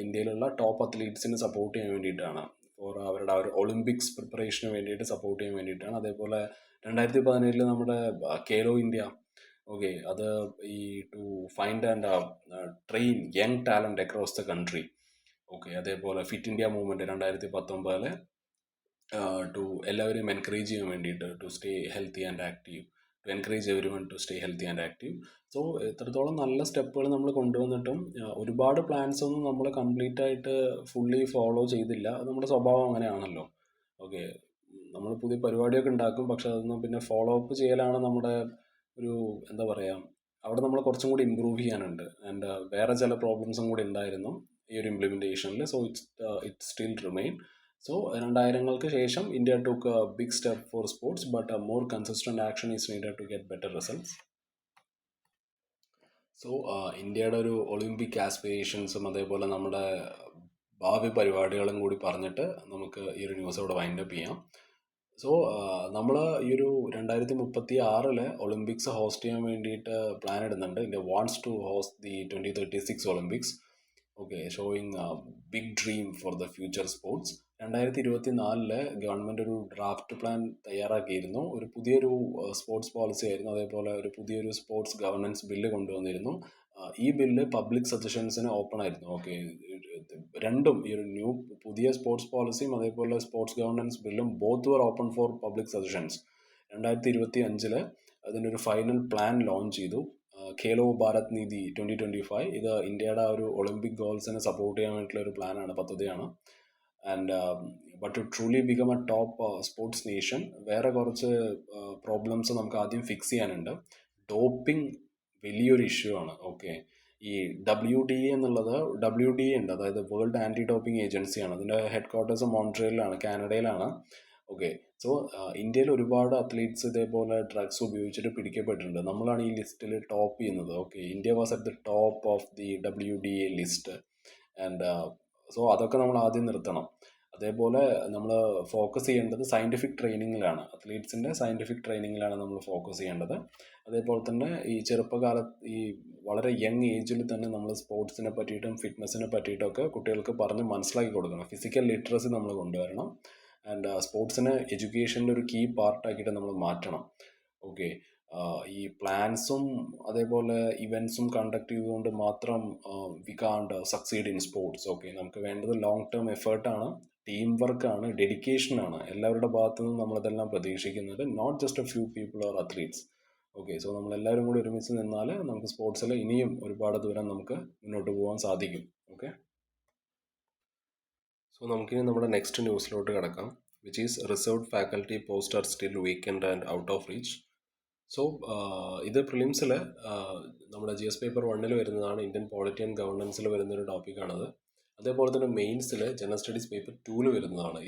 ഇന്ത്യയിലുള്ള ടോപ്പ് അത്ലീറ്റ്സിനെ സപ്പോർട്ട് ചെയ്യാൻ വേണ്ടിയിട്ടാണ്, ഫോർ അവരുടെ ഒളിമ്പിക്സ് പ്രിപ്പറേഷന് വേണ്ടിയിട്ട് സപ്പോർട്ട് ചെയ്യാൻ വേണ്ടിയിട്ടാണ്. അതേപോലെ 2017-ൽ നമ്മുടെ ഖേലോ ഇന്ത്യ, ഓക്കെ, അത് ഈ to find and train young talent across the country. Okay, അതേപോലെ ഫിറ്റ് ഇന്ത്യ മൂവ്മെൻറ്റ് 2019-ൽ ടു എല്ലാവരെയും എൻകറേജ് ചെയ്യാൻ വേണ്ടിയിട്ട് to stay healthy and active, to encourage everyone to stay healthy and active. So എത്രത്തോളം നല്ല സ്റ്റെപ്പുകൾ നമ്മൾ കൊണ്ടുവന്നിട്ടും ഒരുപാട് പ്ലാൻസ് ഒന്നും നമ്മൾ കംപ്ലീറ്റ് ആയിട്ട് ഫുള്ളി ഫോളോ ചെയ്തില്ല. അത് നമ്മുടെ സ്വഭാവം അങ്ങനെയാണല്ലോ. ഓക്കെ, നമ്മൾ പുതിയ പരിപാടിയൊക്കെ ഉണ്ടാക്കും, പക്ഷെ അതൊന്നും പിന്നെ ഫോളോ അപ്പ് ചെയ്യലാണ് നമ്മുടെ ഒരു, എന്താ പറയുക, അവിടെ നമ്മൾ കുറച്ചും കൂടി ഇമ്പ്രൂവ് ചെയ്യാനുണ്ട്. ആൻഡ് വേറെ ചില പ്രോബ്ലംസും കൂടി ഉണ്ടായിരുന്നു ഈ ഒരു ഇംപ്ലിമെൻറ്റേഷനിൽ. So it still remain. So 2000-ങ്ങൾക്ക് ശേഷം India took a big step for sports, but a more consistent action is needed to get better results. So ഇന്ത്യയുടെ ഒരു ഒളിമ്പിക് ആസ്പിറേഷൻസും അതേപോലെ നമ്മുടെ ഭാവി പരിപാടികളും കൂടി പറഞ്ഞിട്ട് നമുക്ക് ഈ ഒരു ന്യൂസ് ഇവിടെ വൈൻഡപ്പ് ചെയ്യാം. സോ നമ്മൾ ഈ ഒരു 2036-ലെ ഒളിമ്പിക്സ് ഹോസ്റ്റ് ചെയ്യാൻ വേണ്ടിയിട്ട് പ്ലാൻ ഇടുന്നുണ്ട്. India wants to host the 2036 Olympics. Okay, showing big dream for the future sports. 2024-ല് ഗവൺമെൻറ് ഒരു ഡ്രാഫ്റ്റ് പ്ലാൻ തയ്യാറാക്കിയിരുന്നു. ഒരു പുതിയൊരു സ്പോർട്സ് പോളിസി ആയിരുന്നു. അതേപോലെ ഒരു പുതിയൊരു സ്പോർട്സ് ഗവർണൻസ് ബില്ല് കൊണ്ടുവന്നിരുന്നു. ഈ ബില്ല് പബ്ലിക് സജഷൻസിന് ഓപ്പൺ ആയിരുന്നു. ഓക്കെ, രണ്ടും, ഈ ഒരു പുതിയ സ്പോർട്സ് പോളിസിയും അതേപോലെ സ്പോർട്സ് ഗവർണൻസ് ബില്ലും both were open for public suggestions. 2025-ല് അതിൻ്റെ ഒരു ഫൈനൽ പ്ലാൻ ലോഞ്ച് ചെയ്തു. ഖേലോ ഭാരത് നിധി 2025. ഇത് ഇന്ത്യയുടെ ഒരു ഒളിമ്പിക് ഗോൾസിനെ സപ്പോർട്ട് ചെയ്യാൻ വേണ്ടിയിട്ടുള്ള ഒരു പ്ലാനാണ്, പദ്ധതിയാണ്. And but to truly become a top sports nation വേറെ കുറച്ച് പ്രോബ്ലംസ് നമുക്ക് ആദ്യം ഫിക്സ് ചെയ്യാനുണ്ട്. ഡോപ്പിംഗ് വലിയൊരു ഇഷ്യൂ ആണ്. ഓക്കെ, ഈ WDA എന്നുള്ളത്, WDA ഉണ്ട്, അതായത് വേൾഡ് ആൻറ്റി ഡോപ്പിംഗ് ഏജൻസിയാണ്. അതിൻ്റെ ഹെഡ് ക്വാർട്ടേഴ്സ് മോൺട്രിയലിലാണ്, കാനഡയിലാണ്. ഓക്കെ. സോ ഇന്ത്യയിൽ ഒരുപാട് അത്ലീറ്റ്സ് ഇതേപോലെ ഡ്രഗ്സ് ഉപയോഗിച്ചിട്ട് പിടിക്കപ്പെട്ടിട്ടുണ്ട്. നമ്മളാണ് ഈ ലിസ്റ്റിൽ ടോപ്പ് ചെയ്യുന്നത്. Okay, India was at the top of the WDA list. And so അതൊക്കെ നമ്മൾ ആദ്യം നിർത്തണം. അതേപോലെ നമ്മൾ ഫോക്കസ് ചെയ്യേണ്ടത് സയൻറ്റിഫിക് ട്രെയിനിങ്ങിലാണ്. അത്ലീറ്റ്സിൻ്റെ സയൻറ്റിഫിക് ട്രെയിനിങ്ങിലാണ് നമ്മൾ ഫോക്കസ് ചെയ്യേണ്ടത്. അതേപോലെ തന്നെ ഈ ഈ വളരെ യങ് ഏജിൽ തന്നെ നമ്മൾ സ്പോർട്സിനെ പറ്റിയിട്ടും ഫിറ്റ്നസ്സിനെ പറ്റിയിട്ടൊക്കെ കുട്ടികൾക്ക് പറഞ്ഞ് മനസ്സിലാക്കി കൊടുക്കണം. ഫിസിക്കൽ ലിറ്ററസി നമ്മൾ കൊണ്ടുവരണം. ആൻഡ് സ്പോർട്സിനെ എഡ്യൂക്കേഷൻ്റെ ഒരു കീ പാർട്ടാക്കിയിട്ട് നമ്മൾ മാറ്റണം. ഓക്കെ. ഈ പ്ലാൻസും അതേപോലെ ഇവൻസും കണ്ടക്ട് ചെയ്തുകൊണ്ട് മാത്രം വി കാണ്ട് സക്സീഡ് ഇൻ സ്പോർട്സ്. ഓക്കെ, നമുക്ക് വേണ്ടത് ലോങ് ടേം എഫേർട്ടാണ്, ടീം വർക്കാണ്, ഡെഡിക്കേഷനാണ്. എല്ലാവരുടെ ഭാഗത്തു നിന്നും നമ്മളിതെല്ലാം പ്രതീക്ഷിക്കുന്നത്, not just a few people or athletes. Okay, so നമ്മളെല്ലാവരും കൂടി ഒരുമിച്ച് നിന്നാൽ നമുക്ക് സ്പോർട്സിൽ ഇനിയും ഒരുപാട് ദൂരം നമുക്ക് മുന്നോട്ട് പോകാൻ സാധിക്കും. ഓക്കെ, സോ നമുക്കിനി നമ്മുടെ നെക്സ്റ്റ് ന്യൂസിലോട്ട് കിടക്കാം, which is reserved faculty post are still weekend and out of reach. So ഇത് പ്രിലിംസിൽ നമ്മുടെ GS പേപ്പർ 1 വരുന്നതാണ്. ഇന്ത്യൻ പോളിറ്റി ആൻഡ് ഗവർണൻസിൽ വരുന്നൊരു ടോപ്പിക്കാണത്. അതേപോലെ തന്നെ മെയിൻസിൽ ജനറൽ സ്റ്റഡീസ് പേപ്പർ 2 വരുന്നതാണ്.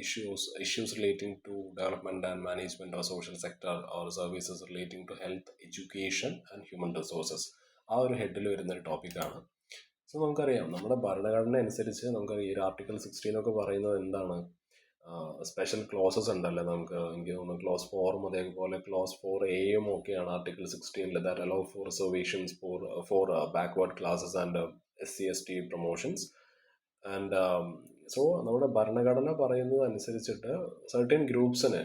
Issues relating to development and management or social sector or services relating to health, education and human resources. ആ ഒരു ഹെഡിൽ വരുന്നൊരു ടോപ്പിക്കാണ്. സോ നമുക്കറിയാം, നമ്മുടെ ഭരണഘടന അനുസരിച്ച് നമുക്കറിയാം ഈ ആർട്ടിക്കിൾ 16 പറയുന്നത് എന്താണ്, സ്പെഷ്യൽ ക്ലോസസ് ഉണ്ടല്ലോ. എനിക്ക് തോന്നുന്നു ക്ലോസ് 4 അതേപോലെ ക്ലോസ് 4A ഒക്കെയാണ് article 16 that allow for reservations for backward classes and SC/ST promotions. And so നമ്മുടെ ഭരണഘടന പറയുന്നത് അനുസരിച്ചിട്ട് സർട്ടൻ ഗ്രൂപ്പ്സിന്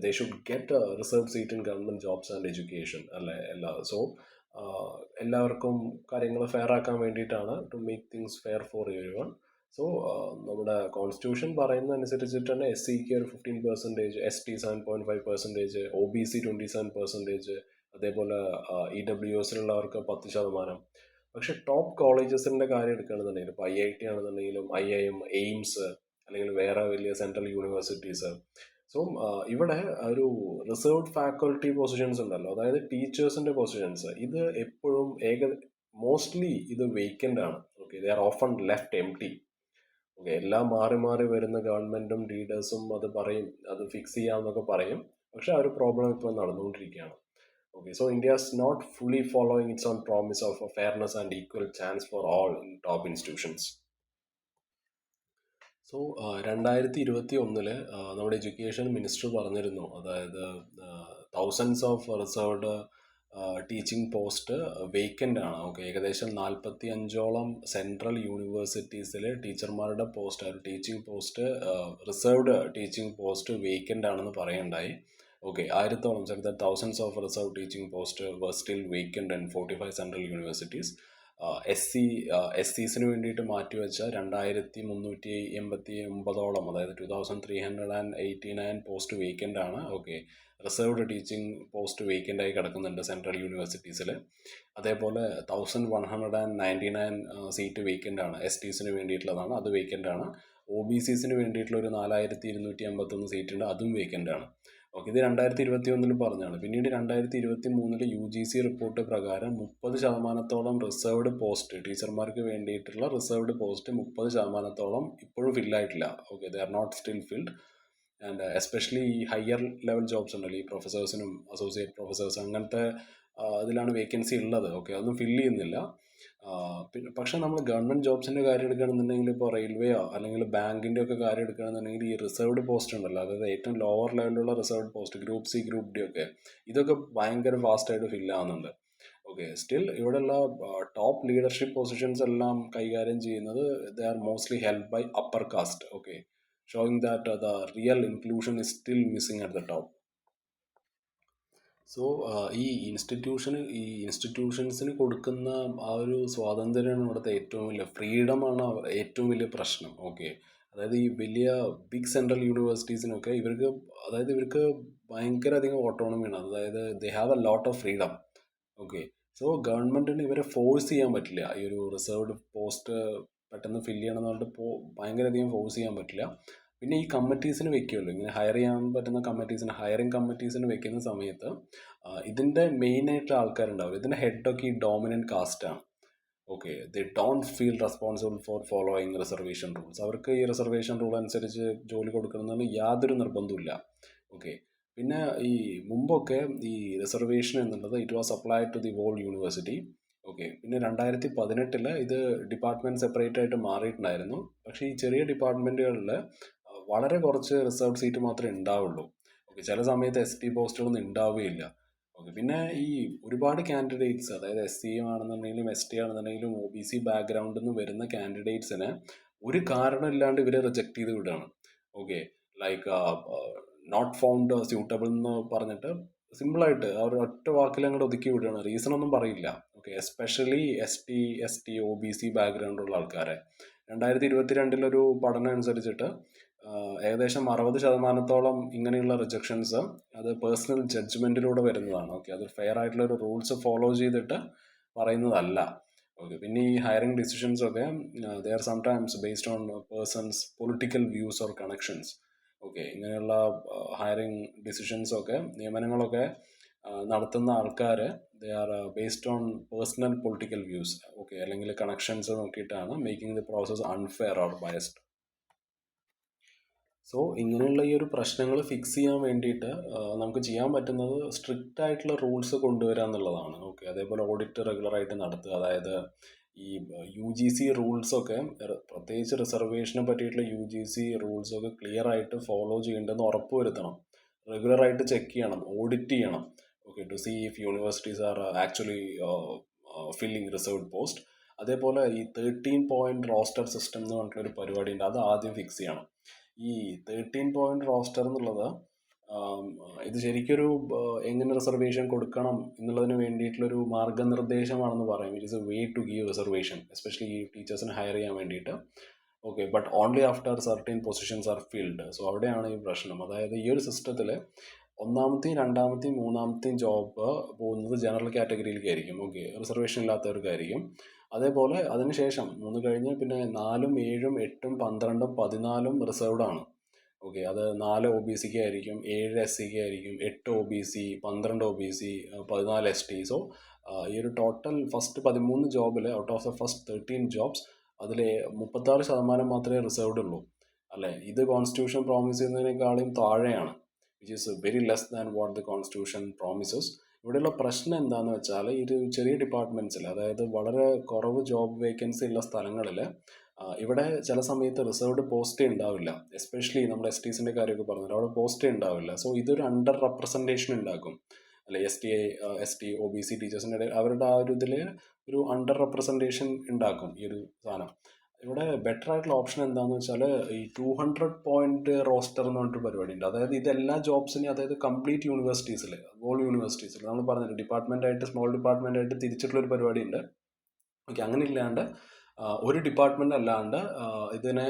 they should get reserve seat in government jobs and education അല്ലേ. സോ എല്ലാവർക്കും കാര്യങ്ങൾ ഫെയർ ആക്കാൻ വേണ്ടിയിട്ടാണ്, to make things fair for everyone. So നമ്മുടെ കോൺസ്റ്റിറ്റ്യൂഷൻ പറയുന്ന അനുസരിച്ചിട്ട് തന്നെ SCക്ക് ഒരു 15%, ST 7.5%, OBC 27%, അതേപോലെ EWSലുള്ളവർക്ക് 10%. പക്ഷെ ടോപ്പ് കോളേജസിൻ്റെ കാര്യം എടുക്കുകയാണെന്നുണ്ടെങ്കിൽ, ഇപ്പോൾ IIT ആണെന്നുണ്ടെങ്കിലും IIM, എയിംസ് അല്ലെങ്കിൽ വേറെ വലിയ സെൻട്രൽ യൂണിവേഴ്സിറ്റീസ്, സോ ഇവിടെ ഒരു റിസർവ്ഡ് ഫാക്കൽറ്റി പൊസിഷൻസ് ഉണ്ടല്ലോ, അതായത് ടീച്ചേഴ്സിൻ്റെ പൊസിഷൻസ്, ഇത് എപ്പോഴും മോസ്റ്റ്ലി ഇത് വേക്കൻ്റ് ആണ്. Okay, they are often left empty. Okay, എല്ലാം മാറി മാറി വരുന്ന ഗവൺമെൻറ്റും ലീഡേഴ്സും അത് പറയും, അത് ഫിക്സ് ചെയ്യാമെന്നൊക്കെ പറയും. പക്ഷെ ആ ഒരു പ്രോബ്ലം ഇപ്പോൾ നടന്നുകൊണ്ടിരിക്കുകയാണ്. Okay, so India is not fully following its own promise of a fairness and equal chance for all in top institutions. So 2021 നമ്മുടെ എഡ്യൂക്കേഷൻ മിനിസ്റ്റർ പറഞ്ഞിരുന്നു, അതായത് thousands of reserved teaching post vacant ആണ്. Okay, ഏകദേശം 45ഓളം central യൂണിവേഴ്സിറ്റീസിൽ ടീച്ചർമാരുടെ post, ഒരു teaching post, reserved teaching post vacant ആണെന്ന് പറയുണ്ടായി. ഓക്കെ, 1000ഓളം, thousands of reserved teaching posts were still vacant in 45 central universities. SCസിന് വേണ്ടിയിട്ട് മാറ്റിവെച്ച 2389, അതായത് 2389 പോസ്റ്റ് വേക്കൻ്റ് ആണ്. Okay, reserved teaching post vacant ആയി കിടക്കുന്നുണ്ട് സെൻട്രൽ യൂണിവേഴ്സിറ്റീസിൽ. അതേപോലെ 1199 സീറ്റ് വേക്കൻ്റ് ആണ്, STസിന് വേണ്ടിയിട്ടുള്ളതാണ്, അത് വേക്കൻ്റ് ആണ്. OBCസിന് വേണ്ടിയിട്ടുള്ള ഒരു 4251 സീറ്റ് ഉണ്ട്, അതും വേക്കൻ്റ് ആണ്. ഓക്കെ, ഇത് 2021 പറഞ്ഞാണ്. പിന്നീട് 2023 UGC റിപ്പോർട്ട് പ്രകാരം 30%ഓളം റിസർവ്ഡ് പോസ്റ്റ്, ടീച്ചർമാർക്ക് വേണ്ടിയിട്ടുള്ള റിസർവ്ഡ് പോസ്റ്റ് 30%ഓളം ഇപ്പോഴും ഫില്ലായിട്ടില്ല. Okay, they are not still filled. And especially ഈ ഹയർ ലെവൽ ജോബ്സ് ഉണ്ടല്ലോ, ഈ പ്രൊഫസേഴ്സിനും അസോസിയേറ്റ് പ്രൊഫസേഴ്സ്, അങ്ങനത്തെ ഇതിലാണ് വേക്കൻസി ഉള്ളത്. ഓക്കെ, അതൊന്നും ഫില്ല് ചെയ്യുന്നില്ല. പക്ഷെ നമ്മൾ ഗവൺമെൻറ് ജോബ്സിൻ്റെ കാര്യം എടുക്കുകയാണെന്നുണ്ടെങ്കിൽ, ഇപ്പോൾ റെയിൽവേയോ അല്ലെങ്കിൽ ബാങ്കിൻ്റെ ഒക്കെ കാര്യം എടുക്കുകയാണെന്നുണ്ടെങ്കിൽ, ഈ റിസർവ്ഡ് പോസ്റ്റ് ഉണ്ടല്ലോ, അതായത് ഏറ്റവും ലോവർ ലെവലിലുള്ള reserved post, group C, group D ഒക്കെ, ഇതൊക്കെ ഭയങ്കര ഫാസ്റ്റായിട്ട് ഫില്ല് ആവുന്നുണ്ട്. ഓക്കെ, സ്റ്റിൽ ഇവിടെയുള്ള ടോപ്പ് ലീഡർഷിപ്പ് പൊസിഷൻസ് എല്ലാം കൈകാര്യം ചെയ്യുന്നത്, they are mostly held by upper caste. Okay, showing that the real inclusion is still missing at the top. So ഈ ഇൻസ്റ്റിറ്റ്യൂഷൻസിന് കൊടുക്കുന്ന ആ ഒരു സ്വാതന്ത്ര്യമാണ് ഇവിടുത്തെ ഏറ്റവും വലിയ ഫ്രീഡമാണ് ഏറ്റവും വലിയ പ്രശ്നം. ഓക്കെ, അതായത് ഈ വലിയ ബിഗ് സെൻട്രൽ യൂണിവേഴ്സിറ്റീസിനൊക്കെ ഇവർക്ക് ഭയങ്കര അധികം ഓട്ടോണമിയാണ്, അതായത് they have a lot of freedom. Okay, so ഗവൺമെൻറ്റിന് ഇവരെ ഫോഴ്സ് ചെയ്യാൻ പറ്റില്ല. ഈ ഒരു റിസർവ്ഡ് പോസ്റ്റ് പെട്ടെന്ന് ഫില്ല് ചെയ്യണം എന്ന് പറഞ്ഞിട്ട് ഭയങ്കര അധികം ഫോഴ്സ് ചെയ്യാൻ പറ്റില്ല. പിന്നെ ഈ കമ്മിറ്റീസിന് വെക്കുമല്ലോ, ഇങ്ങനെ ഹയർ ചെയ്യാൻ പറ്റുന്ന കമ്മിറ്റീസിന്, ഹയറിംഗ് കമ്മിറ്റീസിന് വെക്കുന്ന സമയത്ത് ഇതിൻ്റെ മെയിനായിട്ടുള്ള ആൾക്കാരുണ്ടാവും. ഇതിൻ്റെ ഹെഡൊക്കെ ഈ ഡോമിനൻറ്റ് കാസ്റ്റാണ്. Okay, they don't feel responsible for following reservation rules. അവർക്ക് ഈ റിസർവേഷൻ റൂൾ അനുസരിച്ച് ജോലി കൊടുക്കണമെന്ന് യാതൊരു നിർബന്ധമില്ല. ഓക്കെ, പിന്നെ ഈ മുമ്പൊക്കെ ഈ റിസർവേഷൻ എന്നുള്ളത് it was applied to the whole university. Okay, പിന്നെ 2018 ഇത് ഡിപ്പാർട്ട്മെൻറ്റ് സെപ്പറേറ്റ് ആയിട്ട് മാറിയിട്ടുണ്ടായിരുന്നു. പക്ഷേ ഈ ചെറിയ ഡിപ്പാർട്ട്മെൻറ്റുകളിൽ വളരെ കുറച്ച് റിസർവ് സീറ്റ് മാത്രമേ ഉണ്ടാവുള്ളൂ. ഓക്കെ, ചില സമയത്ത് ST പോസ്റ്റുകളൊന്നും ഉണ്ടാവുകയില്ല. ഓക്കെ, പിന്നെ ഈ ഒരുപാട് കാൻഡിഡേറ്റ്സ്, അതായത് SC ആണെന്നുണ്ടെങ്കിലും ST ആണെന്നുണ്ടെങ്കിലും OBC ബാക്ക്ഗ്രൗണ്ടിൽ നിന്ന് വരുന്ന കാൻഡിഡേറ്റ്സിനെ ഒരു കാരണമില്ലാണ്ട് ഇവരെ റിജക്ട് ചെയ്ത് വിടുകയാണ്. Okay, like not found suitable എന്ന് പറഞ്ഞിട്ട് സിമ്പിളായിട്ട് അവർ ഒറ്റ വാക്കിൽ അങ്ങോട്ട് ഒതുക്കി വിടുകയാണ്. റീസൺ ഒന്നും പറയില്ല. ഓക്കെ, എസ്പെഷ്യലി ST OBC ബാക്ക്ഗ്രൗണ്ടുള്ള ആൾക്കാരെ 2022 പഠനം അനുസരിച്ചിട്ട് ഏകദേശം 60% ഇങ്ങനെയുള്ള റിജക്ഷൻസ് അത് പേഴ്സണൽ ജഡ്ജ്മെൻറ്റിലൂടെ വരുന്നതാണ്. ഓക്കെ, അത് ഫെയർ ആയിട്ടുള്ള ഒരു റൂൾസ് ഫോളോ ചെയ്തിട്ട് പറയുന്നതല്ല. ഓക്കെ, പിന്നെ ഈ ഹയറിംഗ് ഡിസിഷൻസ് ഒക്കെ they are sometimes based on persons political views or connections. Okay, ഇങ്ങനെയുള്ള ഹയറിംഗ് ഡിസിഷൻസ് ഒക്കെ നിയമനങ്ങളൊക്കെ നടത്തുന്ന ആൾക്കാർ they are based on personal political views. Okay, അല്ലെങ്കിൽ കണക്ഷൻസ് നോക്കിയിട്ടാണ് making the process unfair or biased. So ഇങ്ങനെയുള്ള ഈ ഒരു പ്രശ്നങ്ങൾ ഫിക്സ് ചെയ്യാൻ വേണ്ടിയിട്ട് നമുക്ക് ചെയ്യാൻ പറ്റുന്നത് സ്ട്രിക്റ്റ് ആയിട്ടുള്ള റൂൾസ് കൊണ്ടുവരിക എന്നുള്ളതാണ്. ഓക്കെ, അതേപോലെ ഓഡിറ്റ് റെഗുലറായിട്ട് നടത്തുക. അതായത് ഈ UGC റൂൾസൊക്കെ പ്രത്യേകിച്ച് റിസർവേഷനെ പറ്റിയിട്ടുള്ള UGC റൂൾസൊക്കെ ക്ലിയർ ആയിട്ട് ഫോളോ ചെയ്യേണ്ടതെന്ന് ഉറപ്പ് വരുത്തണം. റെഗുലറായിട്ട് ചെക്ക് ചെയ്യണം, ഓഡിറ്റ് ചെയ്യണം. Okay, to see if universities are actually filling reserved post. അതേപോലെ ഈ 13 പോയിന്റ് റോസ്റ്റർ സിസ്റ്റം എന്ന് പറഞ്ഞിട്ടൊരു പരിപാടി ഉണ്ട്, അത് ആദ്യം ഫിക്സ് ചെയ്യണം. ഈ 13 പോയിന്റ് റോസ്റ്റർ എന്നുള്ളത് ഇത് ശരിക്കൊരു എങ്ങനെ റിസർവേഷൻ കൊടുക്കണം എന്നുള്ളതിന് വേണ്ടിയിട്ടുള്ളൊരു മാർഗനിർദ്ദേശമാണെന്ന് പറയും. It is a way to give reservation, especially ഈ ടീച്ചേഴ്സിനെ ഹയർ ചെയ്യാൻ വേണ്ടിയിട്ട്. Okay, but only after certain positions are filled. So അവിടെയാണ് ഈ പ്രശ്നം. അതായത് ഈ ഒരു സിസ്റ്റത്തിൽ ഒന്നാമത്തെയും രണ്ടാമത്തെയും മൂന്നാമത്തെയും ജോബ് പോകുന്നത് ജനറൽ കാറ്റഗറിയിലേക്കായിരിക്കും. ഓക്കെ, റിസർവേഷൻ ഇല്ലാത്തവർക്കായിരിക്കും. അതേപോലെ അതിനുശേഷം 3 കഴിഞ്ഞ് പിന്നെ 4ഉം 7ഉം 8ഉം 12ഉം 14ഉം റിസർവ്ഡ് ആണ്. ഓക്കെ, അത് 4 OBC ആയിരിക്കും, 7 SC ആയിരിക്കും, 8 OBC, 12 OBC, 14 ST. സോ ഈ ഒരു ടോട്ടൽ ഫസ്റ്റ് 13 ജോബിൽ out of the first 13 jobs അതിൽ 36% മാത്രമേ റിസർവ്ഡ് ഉള്ളൂ. അല്ലേ, ഇത് കോൺസ്റ്റിറ്റ്യൂഷൻ പ്രോമിസ് ചെയ്യുന്നതിനേക്കാളും താഴെയാണ്, which is very less than what the constitution promises. ഇവിടെയുള്ള പ്രശ്നം എന്താണെന്ന് വെച്ചാൽ ഈ ഒരു ചെറിയ ഡിപ്പാർട്ട്മെൻറ്റ്സിൽ, അതായത് വളരെ കുറവ് ജോബ് വേക്കൻസി ഉള്ള സ്ഥലങ്ങളിൽ ഇവിടെ ചില സമയത്ത് റിസർവ്ഡ് പോസ്റ്റേ ഉണ്ടാവില്ല. എസ്പെഷ്യലി നമ്മുടെ STസിൻ്റെ കാര്യമൊക്കെ പറഞ്ഞാൽ അവിടെ പോസ്റ്റേ ഉണ്ടാവില്ല. സോ ഇതൊരു അണ്ടർ റെപ്രസെൻറ്റേഷൻ ഉണ്ടാക്കും. അല്ലെ, ST OBC ടീച്ചേഴ്സിൻ്റെ ഇടയിൽ അവരുടെ ആ ഒരു ഇതിൽ ഒരു അണ്ടർ റെപ്രസെൻറ്റേഷൻ ഉണ്ടാക്കും ഈ ഒരു സാധനം. ഇവിടെ ബെറ്റർ ആയിട്ടുള്ള ഓപ്ഷൻ എന്താണെന്ന് വെച്ചാൽ ഈ 200 പോയിന്റ് റോസ്റ്റർ എന്ന് പറഞ്ഞിട്ട് പരിപാടി ഉണ്ട്. അതായത് ഇതെല്ലാ ജോബ്സിനെയും, അതായത് കംപ്ലീറ്റ് യൂണിവേഴ്സിറ്റീസിൽ, ഹോൾ യൂണിവേഴ്സിറ്റീസിൽ നമ്മൾ പറഞ്ഞില്ല, ഡിപ്പാർട്ട്മെൻറ്റായിട്ട് സ്മോൾ ഡിപ്പാർട്ട്മെൻറ്റായിട്ട് തിരിച്ചിട്ടുള്ളൊരു പരിപാടി ഉണ്ട്. ഓക്കെ, അങ്ങനെ ഇല്ലാണ്ട് ഒരു ഡിപ്പാർട്ട്മെൻ്റ് അല്ലാണ്ട് ഇതിനെ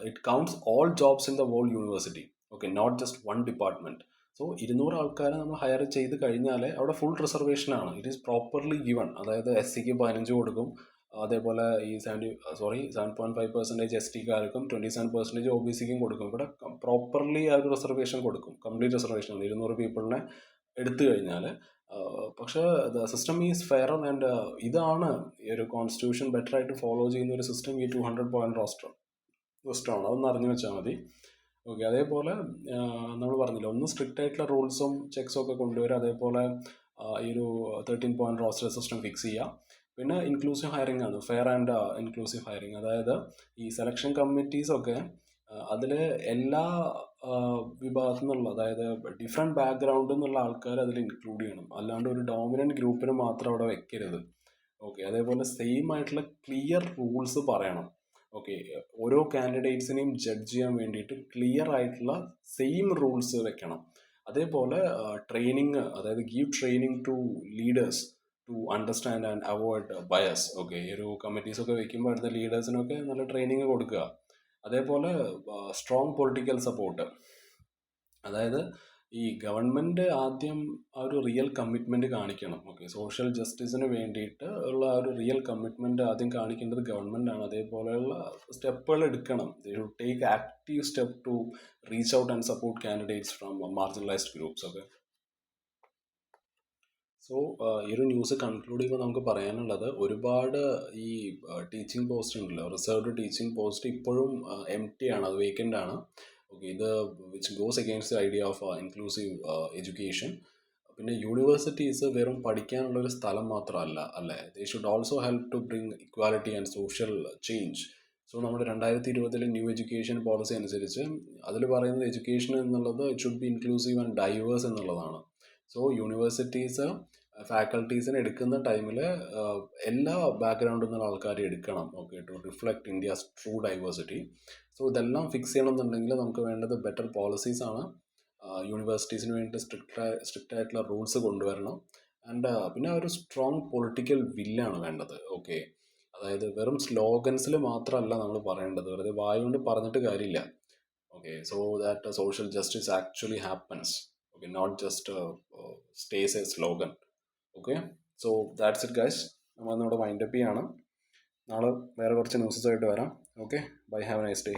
it counts all jobs in the whole university. Okay, not just one department. So 200 ആൾക്കാരെ നമ്മൾ ഹയർ ചെയ്ത് കഴിഞ്ഞാൽ അവിടെ ഫുൾ റിസർവേഷനാണ്. It is properly given. അതായത് SCക്ക് 15 കൊടുക്കും, അതേപോലെ ഈ 7.5% STക്കാർക്കും 27% OBCക്കും കൊടുക്കും. ഇവിടെ പ്രോപ്പർലി ആ ഒരു റിസർവേഷൻ കൊടുക്കും, കംപ്ലീറ്റ് റിസർവേഷനാണ് 200 പീപ്പിളിനെ എടുത്തു കഴിഞ്ഞാൽ. പക്ഷേ the system is fair and ഇതാണ് ഈ ഒരു കോൺസ്റ്റിറ്റ്യൂഷൻ ബെറ്റർ ആയിട്ട് ഫോളോ ചെയ്യുന്ന ഒരു സിസ്റ്റം. ഈ 200 പോയിന്റ് റോസ്റ്റർ സിസ്റ്റമാണ്, അതൊന്ന് അറിഞ്ഞു വെച്ചാൽ മതി. ഓക്കെ, അതേപോലെ നമ്മൾ പറഞ്ഞില്ല, ഒന്ന് സ്ട്രിക്റ്റ് ആയിട്ടുള്ള റൂൾസും ചെക്സും ഒക്കെ കൊണ്ടുവരിക, അതേപോലെ ഈ ഒരു 13 പോയിന്റ് റോസ്റ്റർ സിസ്റ്റം ഫിക്സ് ചെയ്യുക. പിന്നെ ഇൻക്ലൂസീവ് ഹയറിംഗ് ആണ്, ഫെയർ ആൻഡ് ഇൻക്ലൂസീവ് ഹയറിംഗ്. അതായത് ഈ സെലക്ഷൻ കമ്മിറ്റീസൊക്കെ അതിൽ എല്ലാ വിഭാഗത്തിൽ നിന്നുള്ള, അതായത് ഡിഫറെൻറ്റ് ബാക്ക്ഗ്രൗണ്ടിൽ നിന്നുള്ള ആൾക്കാർ അതിൽ ഇൻക്ലൂഡ് ചെയ്യണം. അല്ലാണ്ട് ഒരു ഡോമിനൻറ്റ് ഗ്രൂപ്പിന് മാത്രം അവിടെ വെക്കരുത്. ഓക്കെ, അതേപോലെ സെയിം ആയിട്ടുള്ള ക്ലിയർ റൂൾസ് പറയണം. ഓക്കെ, ഓരോ കാൻഡിഡേറ്റ്സിനെയും ജഡ്ജ് ചെയ്യാൻ വേണ്ടിയിട്ട് ക്ലിയർ ആയിട്ടുള്ള സെയിം റൂൾസ് വെക്കണം. അതേപോലെ ട്രെയിനിങ്, അതായത് give training to leaders to understand and avoid bias. Okay, ഈ ഒരു കമ്മിറ്റീസൊക്കെ വെക്കുമ്പോൾ അടുത്ത ലീഡേഴ്സിനൊക്കെ നല്ല ട്രെയിനിങ് കൊടുക്കുക. അതേപോലെ സ്ട്രോങ് പൊളിറ്റിക്കൽ സപ്പോർട്ട്. അതായത് ഈ ഗവൺമെൻറ് ആദ്യം ആ ഒരു റിയൽ കമ്മിറ്റ്മെൻറ്റ് കാണിക്കണം. ഓക്കെ, സോഷ്യൽ ജസ്റ്റിസിന് വേണ്ടിയിട്ട് ഉള്ള ആ ഒരു റിയൽ കമ്മിറ്റ്മെൻറ്റ് ആദ്യം കാണിക്കേണ്ടത് ഗവൺമെൻറ്റാണ്. അതേപോലെയുള്ള സ്റ്റെപ്പുകൾ എടുക്കണം. They should take active step to reach out and support candidates from marginalised groups. Okay, so ഈ ഒരു ന്യൂസ് കൺക്ലൂഡ് ചെയ്യുമ്പോൾ നമുക്ക് പറയാനുള്ളത്, ഒരുപാട് ഈ ടീച്ചിങ് പോസ്റ്റ് ഉണ്ടല്ലോ, റിസർവ്ഡ് ടീച്ചിങ് പോസ്റ്റ് ഇപ്പോഴും എം ടി ആണ്, അത് വേക്കൻ്റ് ആണ്. ഓക്കെ, ഇത് which goes against the idea of inclusive education. പിന്നെ യൂണിവേഴ്സിറ്റീസ് വെറും പഠിക്കാനുള്ളൊരു സ്ഥലം മാത്രമല്ല അല്ലേ, they should also help to bring equality and social change. So നമ്മുടെ 2020 ന്യൂ എഡ്യൂക്കേഷൻ പോളിസി അനുസരിച്ച് അതിൽ പറയുന്നത് എഡ്യൂക്കേഷൻ എന്നുള്ളത് it should be inclusive and diverse എന്നുള്ളതാണ്. സോ യൂണിവേഴ്സിറ്റീസ് ഫാക്കൽറ്റീസിനെ എടുക്കുന്ന ടൈമിൽ എല്ലാ ബാക്ക്ഗ്രൗണ്ടിൽ നിന്നുള്ള ആൾക്കാരെ എടുക്കണം, okay, to reflect India's true diversity. So ഇതെല്ലാം ഫിക്സ് ചെയ്യണമെന്നുണ്ടെങ്കിൽ നമുക്ക് വേണ്ടത് ബെറ്റർ പോളിസീസ് ആണ്. യൂണിവേഴ്സിറ്റീസിന് വേണ്ടി സ്ട്രിക്റ്റ് ആയിട്ടുള്ള റൂൾസ് കൊണ്ടുവരണം. ആൻഡ് പിന്നെ ഒരു സ്ട്രോങ് പൊളിറ്റിക്കൽ വില്ലാണ് വേണ്ടത്. ഓക്കെ, അതായത് വെറും സ്ലോഗൻസിൽ മാത്രമല്ല നമ്മൾ പറയേണ്ടത്, വെറുതെ വായ കൊണ്ട് പറഞ്ഞിട്ട് കാര്യമില്ല. Okay, so that social justice actually happens. Okay, not just stays a slogan. Okay, so that's it guys. നമ്മൾ നമ്മുടെ വൈൻഡപ്പ് ചെയ്യാണ്. നാളെ വേറെ കുറച്ച് ന്യൂസസ് ആയിട്ട് വരാം. Okay, bye, have a nice day.